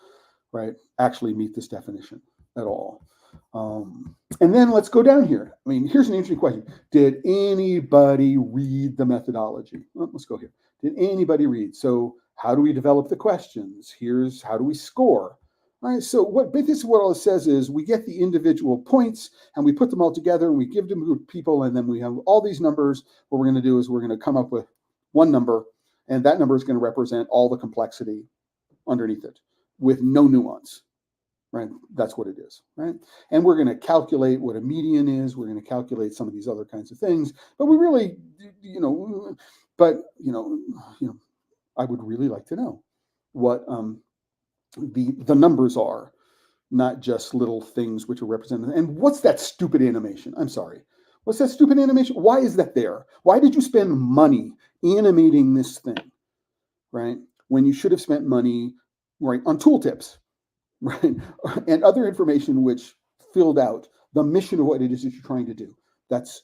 right, actually meet this definition at all. And then let's go down here. I mean, here's an interesting question. Did anybody read the methodology? Well, let's go here. Did anybody read? So how do we develop the questions? Here's how do we score? All right, so this is what all it says is we get the individual points and we put them all together and we give them to people, and then we have all these numbers. What we're going to do is we're going to come up with one number, and that number is going to represent all the complexity underneath it with no nuance, right? That's what it is, right? And we're going to calculate what a median is. We're going to calculate some of these other kinds of things, but we really, I would really like to know what the numbers are, not just little things which are represented. And what's that stupid animation? I'm sorry. What's that stupid animation? Why is that there? Why did you spend money animating this thing, right? When you should have spent money, right, on tooltips, right, and other information which filled out the mission of what it is that you're trying to do. That's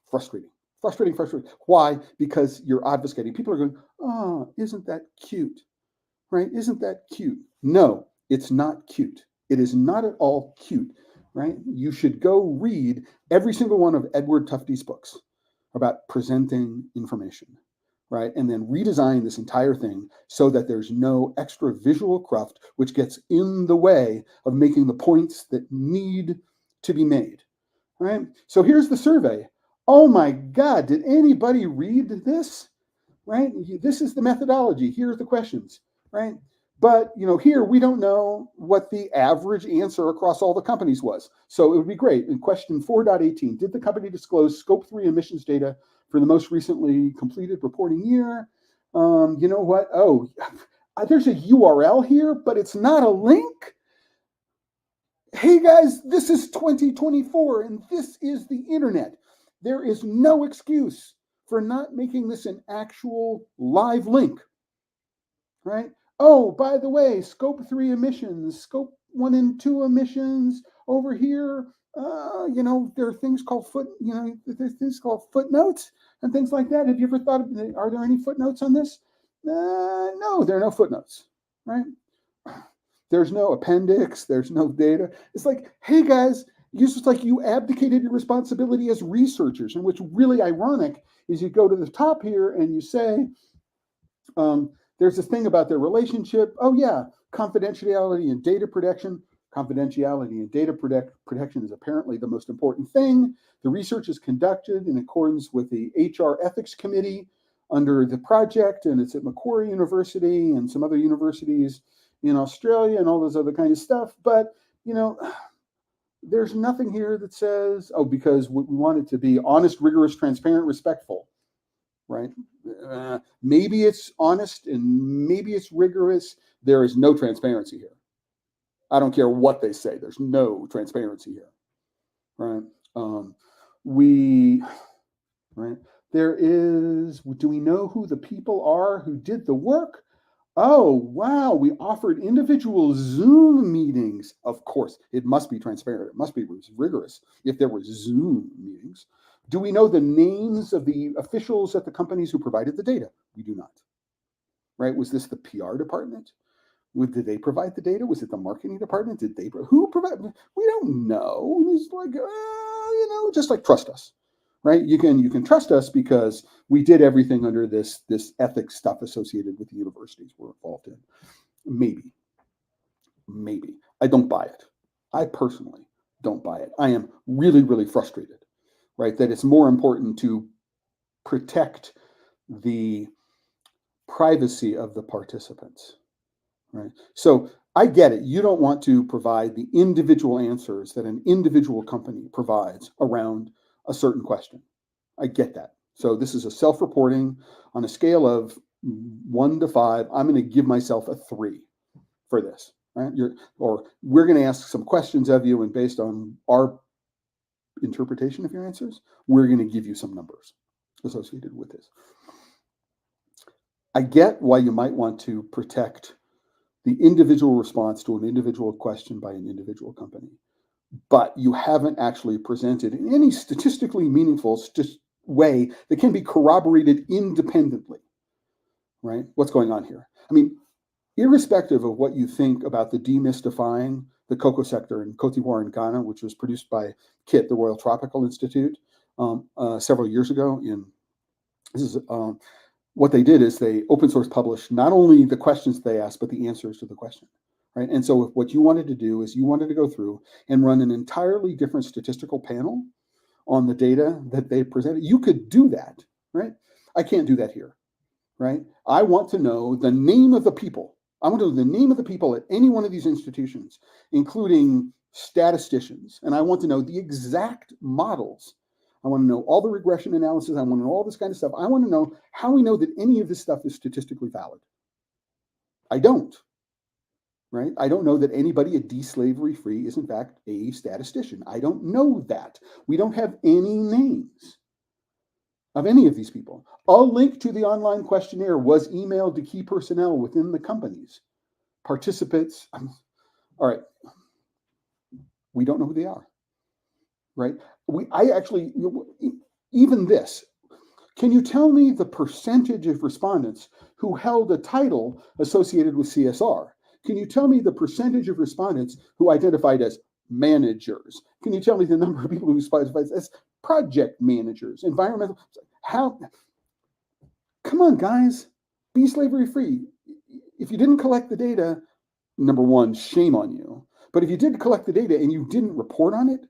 frustrating. Frustrating. Why? Because you're obfuscating. People are going, oh, isn't that cute? Right? Isn't that cute? No, it's not cute. It is not at all cute, right? You should go read every single one of Edward Tufte's books about presenting information, right? And then redesign this entire thing so that there's no extra visual cruft which gets in the way of making the points that need to be made, right? So here's the survey. Oh my God, did anybody read this? Right? This is the methodology. Here are the questions, right? But, here we don't know what the average answer across all the companies was. So it would be great. In question 4.18, did the company disclose scope 3 emissions data for the most recently completed reporting year? You know what? Oh, there's a URL here, but it's not a link. Hey guys, this is 2024 and this is the internet. There is no excuse for not making this an actual live link, right? Oh, by the way, scope 3 emissions, scope 1 and 2 emissions over here. There are things called there's things called footnotes and things like that. Have you ever thought are there any footnotes on this? No, there are no footnotes, right? There's no appendix, there's no data. It's like, hey guys, it's just like you abdicated your responsibility as researchers. And what's really ironic is you go to the top here and you say, there's this thing about their relationship. Oh yeah, confidentiality and data protection. Confidentiality and data protection is apparently the most important thing. The research is conducted in accordance with the HR ethics committee under the project, and it's at Macquarie University and some other universities in Australia and all this other kind of stuff. But, there's nothing here that says, oh, because we want it to be honest, rigorous, transparent, respectful, right? Maybe it's honest and maybe it's rigorous. There is no transparency here. I don't care what they say. There's no transparency here, right? There is, do we know who the people are who did the work? Oh, wow, we offered individual Zoom meetings. Of course, it must be transparent. It must be rigorous if there were Zoom meetings. Do we know the names of the officials at the companies who provided the data? We do not, right? Was this the PR department? Did they provide the data? Was it the marketing department? Who provided? We don't know. It's like, just like trust us, right? You can trust us because we did everything under this ethics stuff associated with the universities we're involved in. Maybe. I don't buy it. I personally don't buy it. I am really, really frustrated, right? That it's more important to protect the privacy of the participants, right? So I get it. You don't want to provide the individual answers that an individual company provides around a certain question. I get that. So this is a self-reporting on a scale of 1 to 5. I'm going to give myself a 3 for this, right? We're going to ask some questions of you, and based on our interpretation of your answers, we're going to give you some numbers associated with this. I get why you might want to protect the individual response to an individual question by an individual company, but you haven't actually presented in any statistically meaningful way that can be corroborated independently, right? What's going on here? I mean, irrespective of what you think about the demystifying the cocoa sector in Cote d'Ivoire and Ghana, which was produced by KIT, the Royal Tropical Institute, several years ago. What they did is they open source published not only the questions they asked, but the answers to the question, right? And so what you wanted to do is you wanted to go through and run an entirely different statistical panel on the data that they presented. You could do that, right? I can't do that here, right? I want to know the name of the people. I want to know the name of the people at any one of these institutions, including statisticians. And I want to know the exact models. I want to know all the regression analysis. I want to know all this kind of stuff. I want to know how we know that any of this stuff is statistically valid. I don't, right? I don't know that anybody at De-Slavery Free is in fact a statistician. I don't know that. We don't have any names of any of these people. A link to the online questionnaire was emailed to key personnel within the companies. Participants, all right, we don't know who they are, right? Even this, can you tell me the percentage of respondents who held a title associated with CSR? Can you tell me the percentage of respondents who identified as managers? Can you tell me the number of people who identified as project managers, environmental? Come on, guys, be slavery free. If you didn't collect the data, number one, shame on you. But if you did collect the data and you didn't report on it,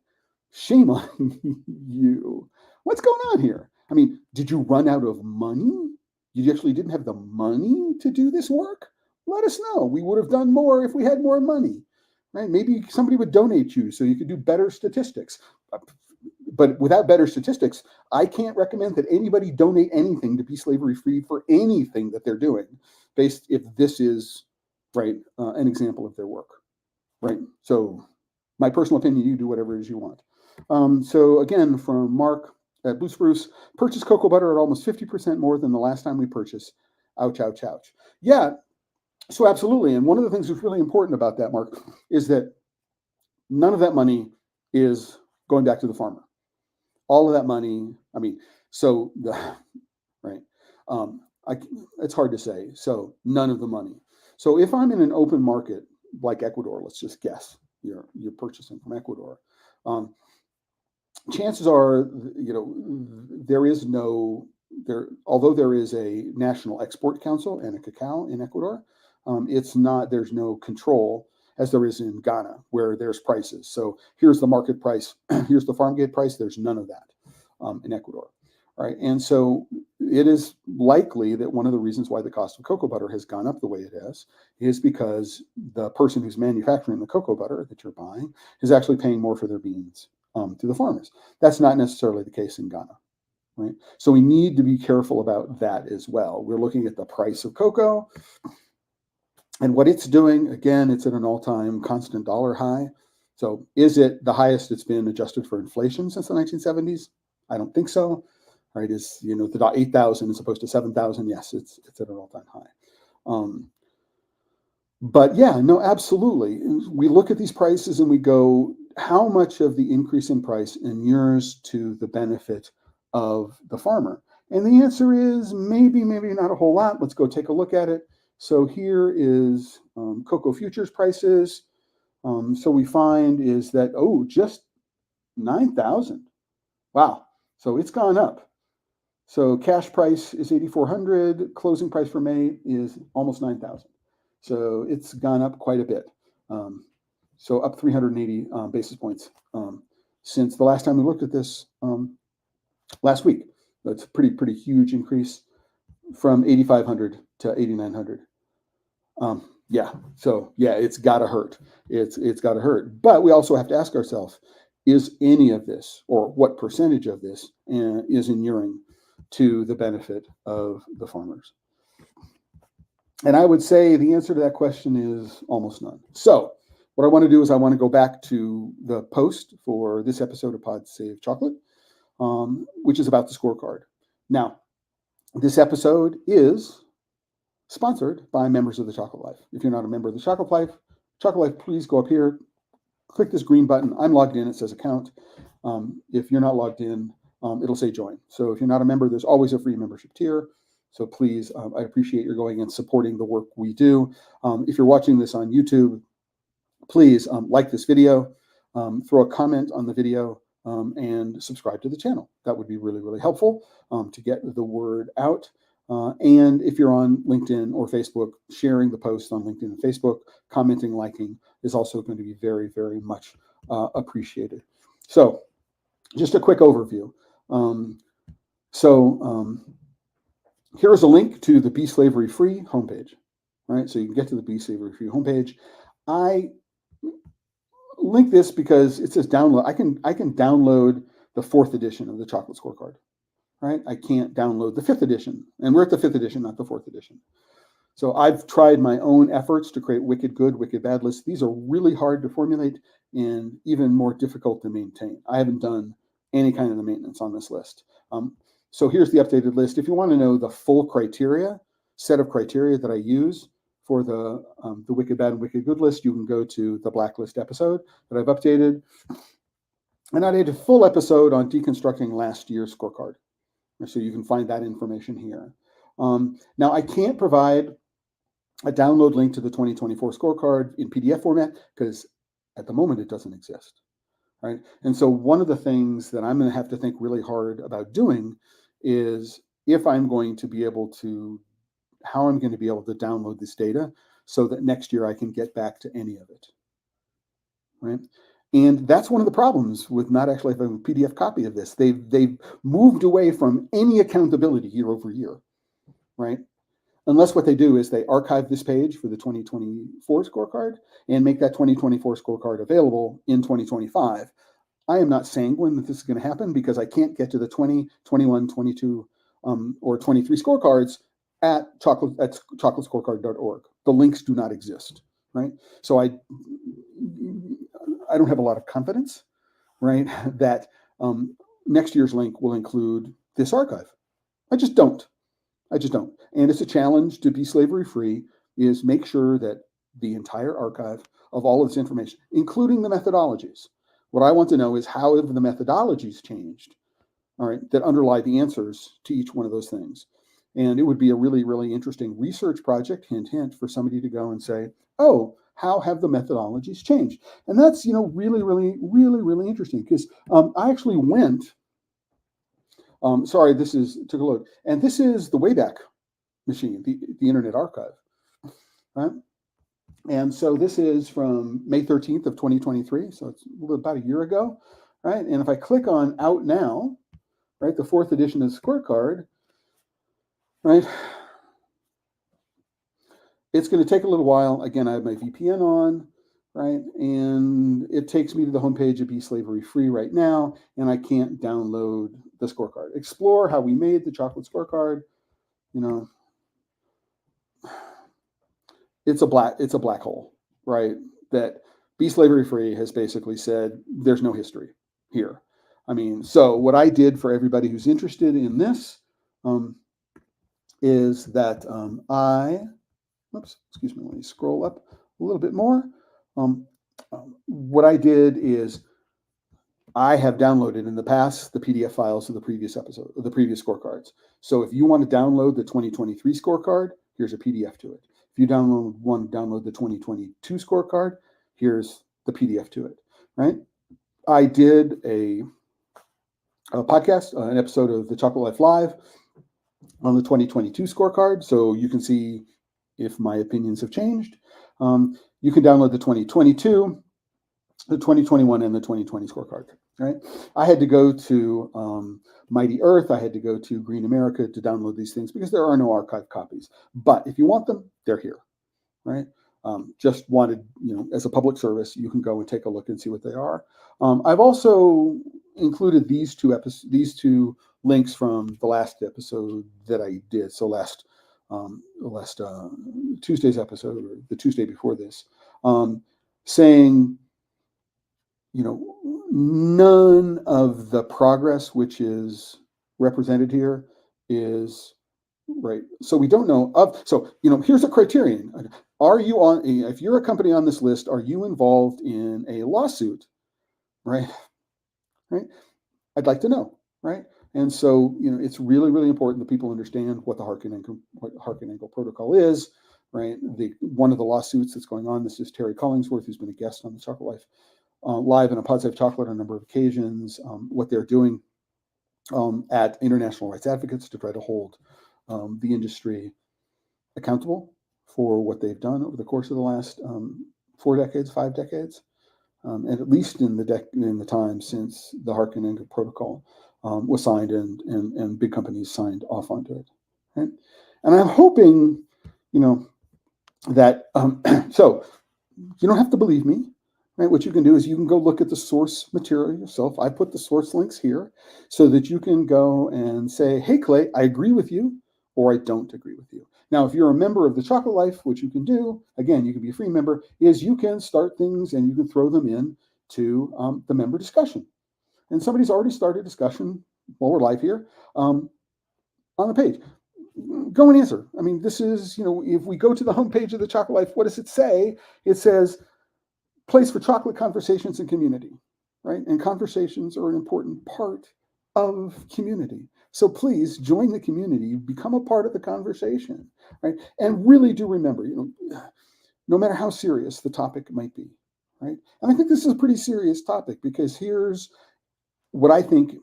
shame on you. What's going on here? I mean, did you run out of money? You actually didn't have the money to do this work? Let us know. We would have done more if we had more money, right? Maybe somebody would donate you so you could do better statistics. but without better statistics, I can't recommend that anybody donate anything to be slavery free for anything that they're doing, based if this is right an example of their work, right? So, my personal opinion, you do whatever it is you want. So again, from Mark at Blue Spruce, purchase cocoa butter at almost 50% more than the last time we purchased. Ouch, ouch, ouch. Yeah, so absolutely. And one of the things that's really important about that, Mark, is that none of that money is going back to the farmer. All of that money, I mean, so the right, it's hard to say. So none of the money. So if I'm in an open market like Ecuador, let's just guess you're purchasing from Ecuador. Chances are, there is no there. Although there is a national export council and a cacao in Ecuador, it's not. There's no control as there is in Ghana, where there's prices. So here's the market price. Here's the farm gate price. There's none of that in Ecuador, right? And so it is likely that one of the reasons why the cost of cocoa butter has gone up the way it has is because the person who's manufacturing the cocoa butter that you're buying is actually paying more for their beans to the farmers. That's not necessarily the case in Ghana, right? So we need to be careful about that as well. We're looking at the price of cocoa and what it's doing. Again, it's at an all-time constant dollar high. So is it the highest it's been adjusted for inflation since the 1970s? I don't think so. Right? Is the 8,000 as opposed to 7,000? Yes, it's at an all-time high. But yeah, no, absolutely. We look at these prices and we go, how much of the increase in price inures to the benefit of the farmer? And the answer is maybe not a whole lot. Let's go take a look at it. So here is cocoa futures prices. So we find is that, just 9,000. Wow. So it's gone up. So cash price is 8,400. Closing price for May is almost 9,000. So it's gone up quite a bit. So up 380 basis points since the last time we looked at this last week. That's a pretty huge increase from 8,500 to 8,900. Yeah, so yeah, it's got to hurt. It's got to hurt. But we also have to ask ourselves, is any of this, or what percentage of this, is inuring to the benefit of the farmers? And I would say the answer to that question is almost none. So what I want to do is I want to go back to the post for this episode of Pod Save Chocolate, which is about the scorecard. Now, this episode is sponsored by members of the Chocolate Life. If you're not a member of the Chocolate Life, please go up here, click this green button. I'm logged in. It says account. If you're not logged in, it'll say join. So if you're not a member, there's always a free membership tier. So please, I appreciate your going and supporting the work we do. If you're watching this on YouTube, please like this video, throw a comment on the video, and subscribe to the channel. That would be really, really helpful to get the word out. And if you're on LinkedIn or Facebook, sharing the post on LinkedIn and Facebook, commenting, liking is also going to be very, very much appreciated. So just a quick overview. Here's a link to the Be Slavery Free homepage, right? So you can get to the Be Slavery Free homepage. I link this because it says download. I can download the 4th edition of the Chocolate Scorecard, right? I can't download the 5th edition, and we're at the 5th edition, not the 4th edition. So I've tried my own efforts to create wicked good, wicked bad lists. These are really hard to formulate and even more difficult to maintain. I haven't done any kind of the maintenance on this list. So here's the updated list. If you want to know the full set of criteria that I use for the wicked bad and wicked good list, you can go to the blacklist episode that I've updated. And I did a full episode on deconstructing last year's scorecard. So you can find that information here. Now, I can't provide a download link to the 2024 scorecard in PDF format because at the moment it doesn't exist, right? And so one of the things that I'm going to have to think really hard about doing is how I'm going to be able to download this data so that next year I can get back to any of it, right? And that's one of the problems with not actually having a PDF copy of this. They've moved away from any accountability year over year, right? Unless what they do is they archive this page for the 2024 scorecard and make that 2024 scorecard available in 2025. I am not sanguine that this is going to happen because I can't get to the 20, 21, 22, or 23 scorecards at chocolatescorecard.org. The links do not exist, right? So I don't have a lot of confidence, right, that next year's link will include this archive. I just don't. And it's a challenge to be slavery free, is make sure that the entire archive of all of this information, including the methodologies. What I want to know is how have the methodologies changed, all right, that underlie the answers to each one of those things. And it would be a really, really interesting research project, hint, hint, for somebody to go and say, oh, how have the methodologies changed? And that's, really, really, really, really interesting, because I actually went, sorry, took a load. And this is the Wayback Machine, the Internet Archive, right? And so this is from May 13th of 2023. So it's about a year ago, right? And if I click on Out Now, right, the 4th edition of Scorecard, right, it's going to take a little while. Again, I have my VPN on, right? And it takes me to the homepage of Be Slavery Free right now, and I can't download the scorecard. Explore how we made the chocolate scorecard. It's a black hole, right? That Be Slavery Free has basically said there's no history here. I mean, so what I did for everybody who's interested in this is that excuse me, let me scroll up a little bit more. What I did is I have downloaded in the past the PDF files of the previous episode, of the previous scorecards. So if you want to download the 2023 scorecard, here's a PDF to it. If you want to download the 2022 scorecard, here's the PDF to it, right? I did a podcast, an episode of the Chocolate Life Live on the 2022 scorecard, so you can see if my opinions have changed. You can download the 2022, the 2021, and the 2020 scorecard, right? I had to go to Mighty Earth, I had to go to Green America to download these things because there are no archive copies. But if you want them, they're here, right? Just wanted, as a public service, you can go and take a look and see what they are. I've also included these two links from the last episode that I did. So last Tuesday's episode, or the Tuesday before this, saying, none of the progress which is represented here is right. So we don't know of. So here's a criterion. Are you on? If you're a company on this list, are you involved in a lawsuit? Right. Right. I'd like to know. Right. And so it's really, really important that people understand what the Harkin-Enkel protocol is. Right. One of the lawsuits that's going on. This is Terry Collingsworth, who's been a guest on the Chocolate Life Live and a Pod Safe Chocolate on a number of occasions. What they're doing at International Rights Advocates to try to hold the industry accountable for what they've done over the course of the last 5 decades, and at least in the time since the Harkin-Enkel protocol was signed and big companies signed off onto it. Right? And I'm hoping, that so you don't have to believe me. Right? What you can do is you can go look at the source material yourself. I put the source links here so that you can go and say, hey, Clay, I agree with you, or I don't agree with you. Now, if you're a member of the Chocolate Life, what you can do, again, you can be a free member, is you can start things and you can throw them in to the member discussion. And somebody's already started discussion while we're live here on the page. Go and answer. I mean, this is, if we go to the homepage of the Chocolate Life, what does it say? It says, place for chocolate conversations and community, right? And conversations are an important part of community. So please join the community, become a part of the conversation, right? And really do remember, no matter how serious the topic might be, right? And I think this is a pretty serious topic because here's what I think.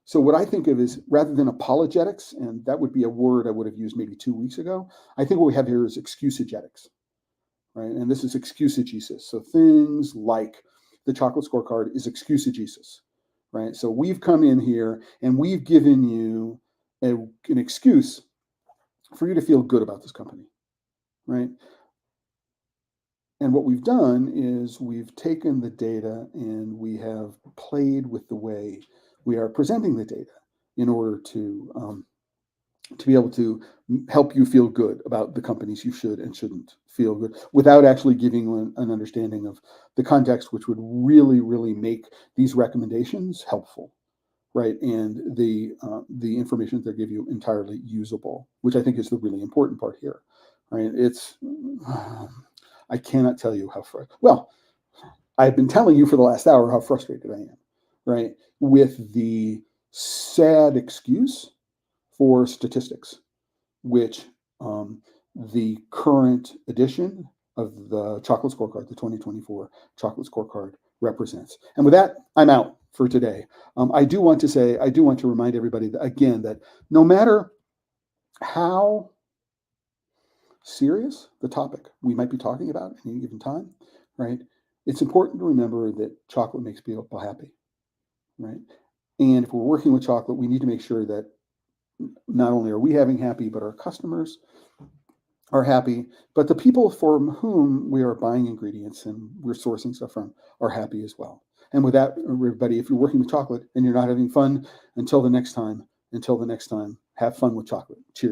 So what I think of is, rather than apologetics, and that would be a word I would have used maybe 2 weeks ago, I think what we have here is excusegetics. Right? And this is excusegesis. So things like the chocolate scorecard is excusegesis, right? So we've come in here and we've given you an excuse for you to feel good about this company, right? And what we've done is we've taken the data and we have played with the way we are presenting the data in order to be able to help you feel good about the companies you should and shouldn't feel good, without actually giving you an understanding of the context, which would really, really make these recommendations helpful, right? And the information they give you entirely usable, which I think is the really important part here, right? It's I cannot tell you how well, I've been telling you for the last hour how frustrated I am, right, with the sad excuse for statistics, which the current edition of the Chocolate Scorecard, the 2024 Chocolate Scorecard, represents. And with that, I'm out for today. I do want to remind everybody that, again, that no matter how serious the topic we might be talking about at any given time, right, it's important to remember that chocolate makes people happy, right? And if we're working with chocolate, we need to make sure that not only are we having happy, but our customers are happy, but the people for whom we are buying ingredients and we're sourcing stuff from are happy as well. And with that, everybody, if you're working with chocolate and you're not having fun, until the next time, have fun with chocolate. Cheers.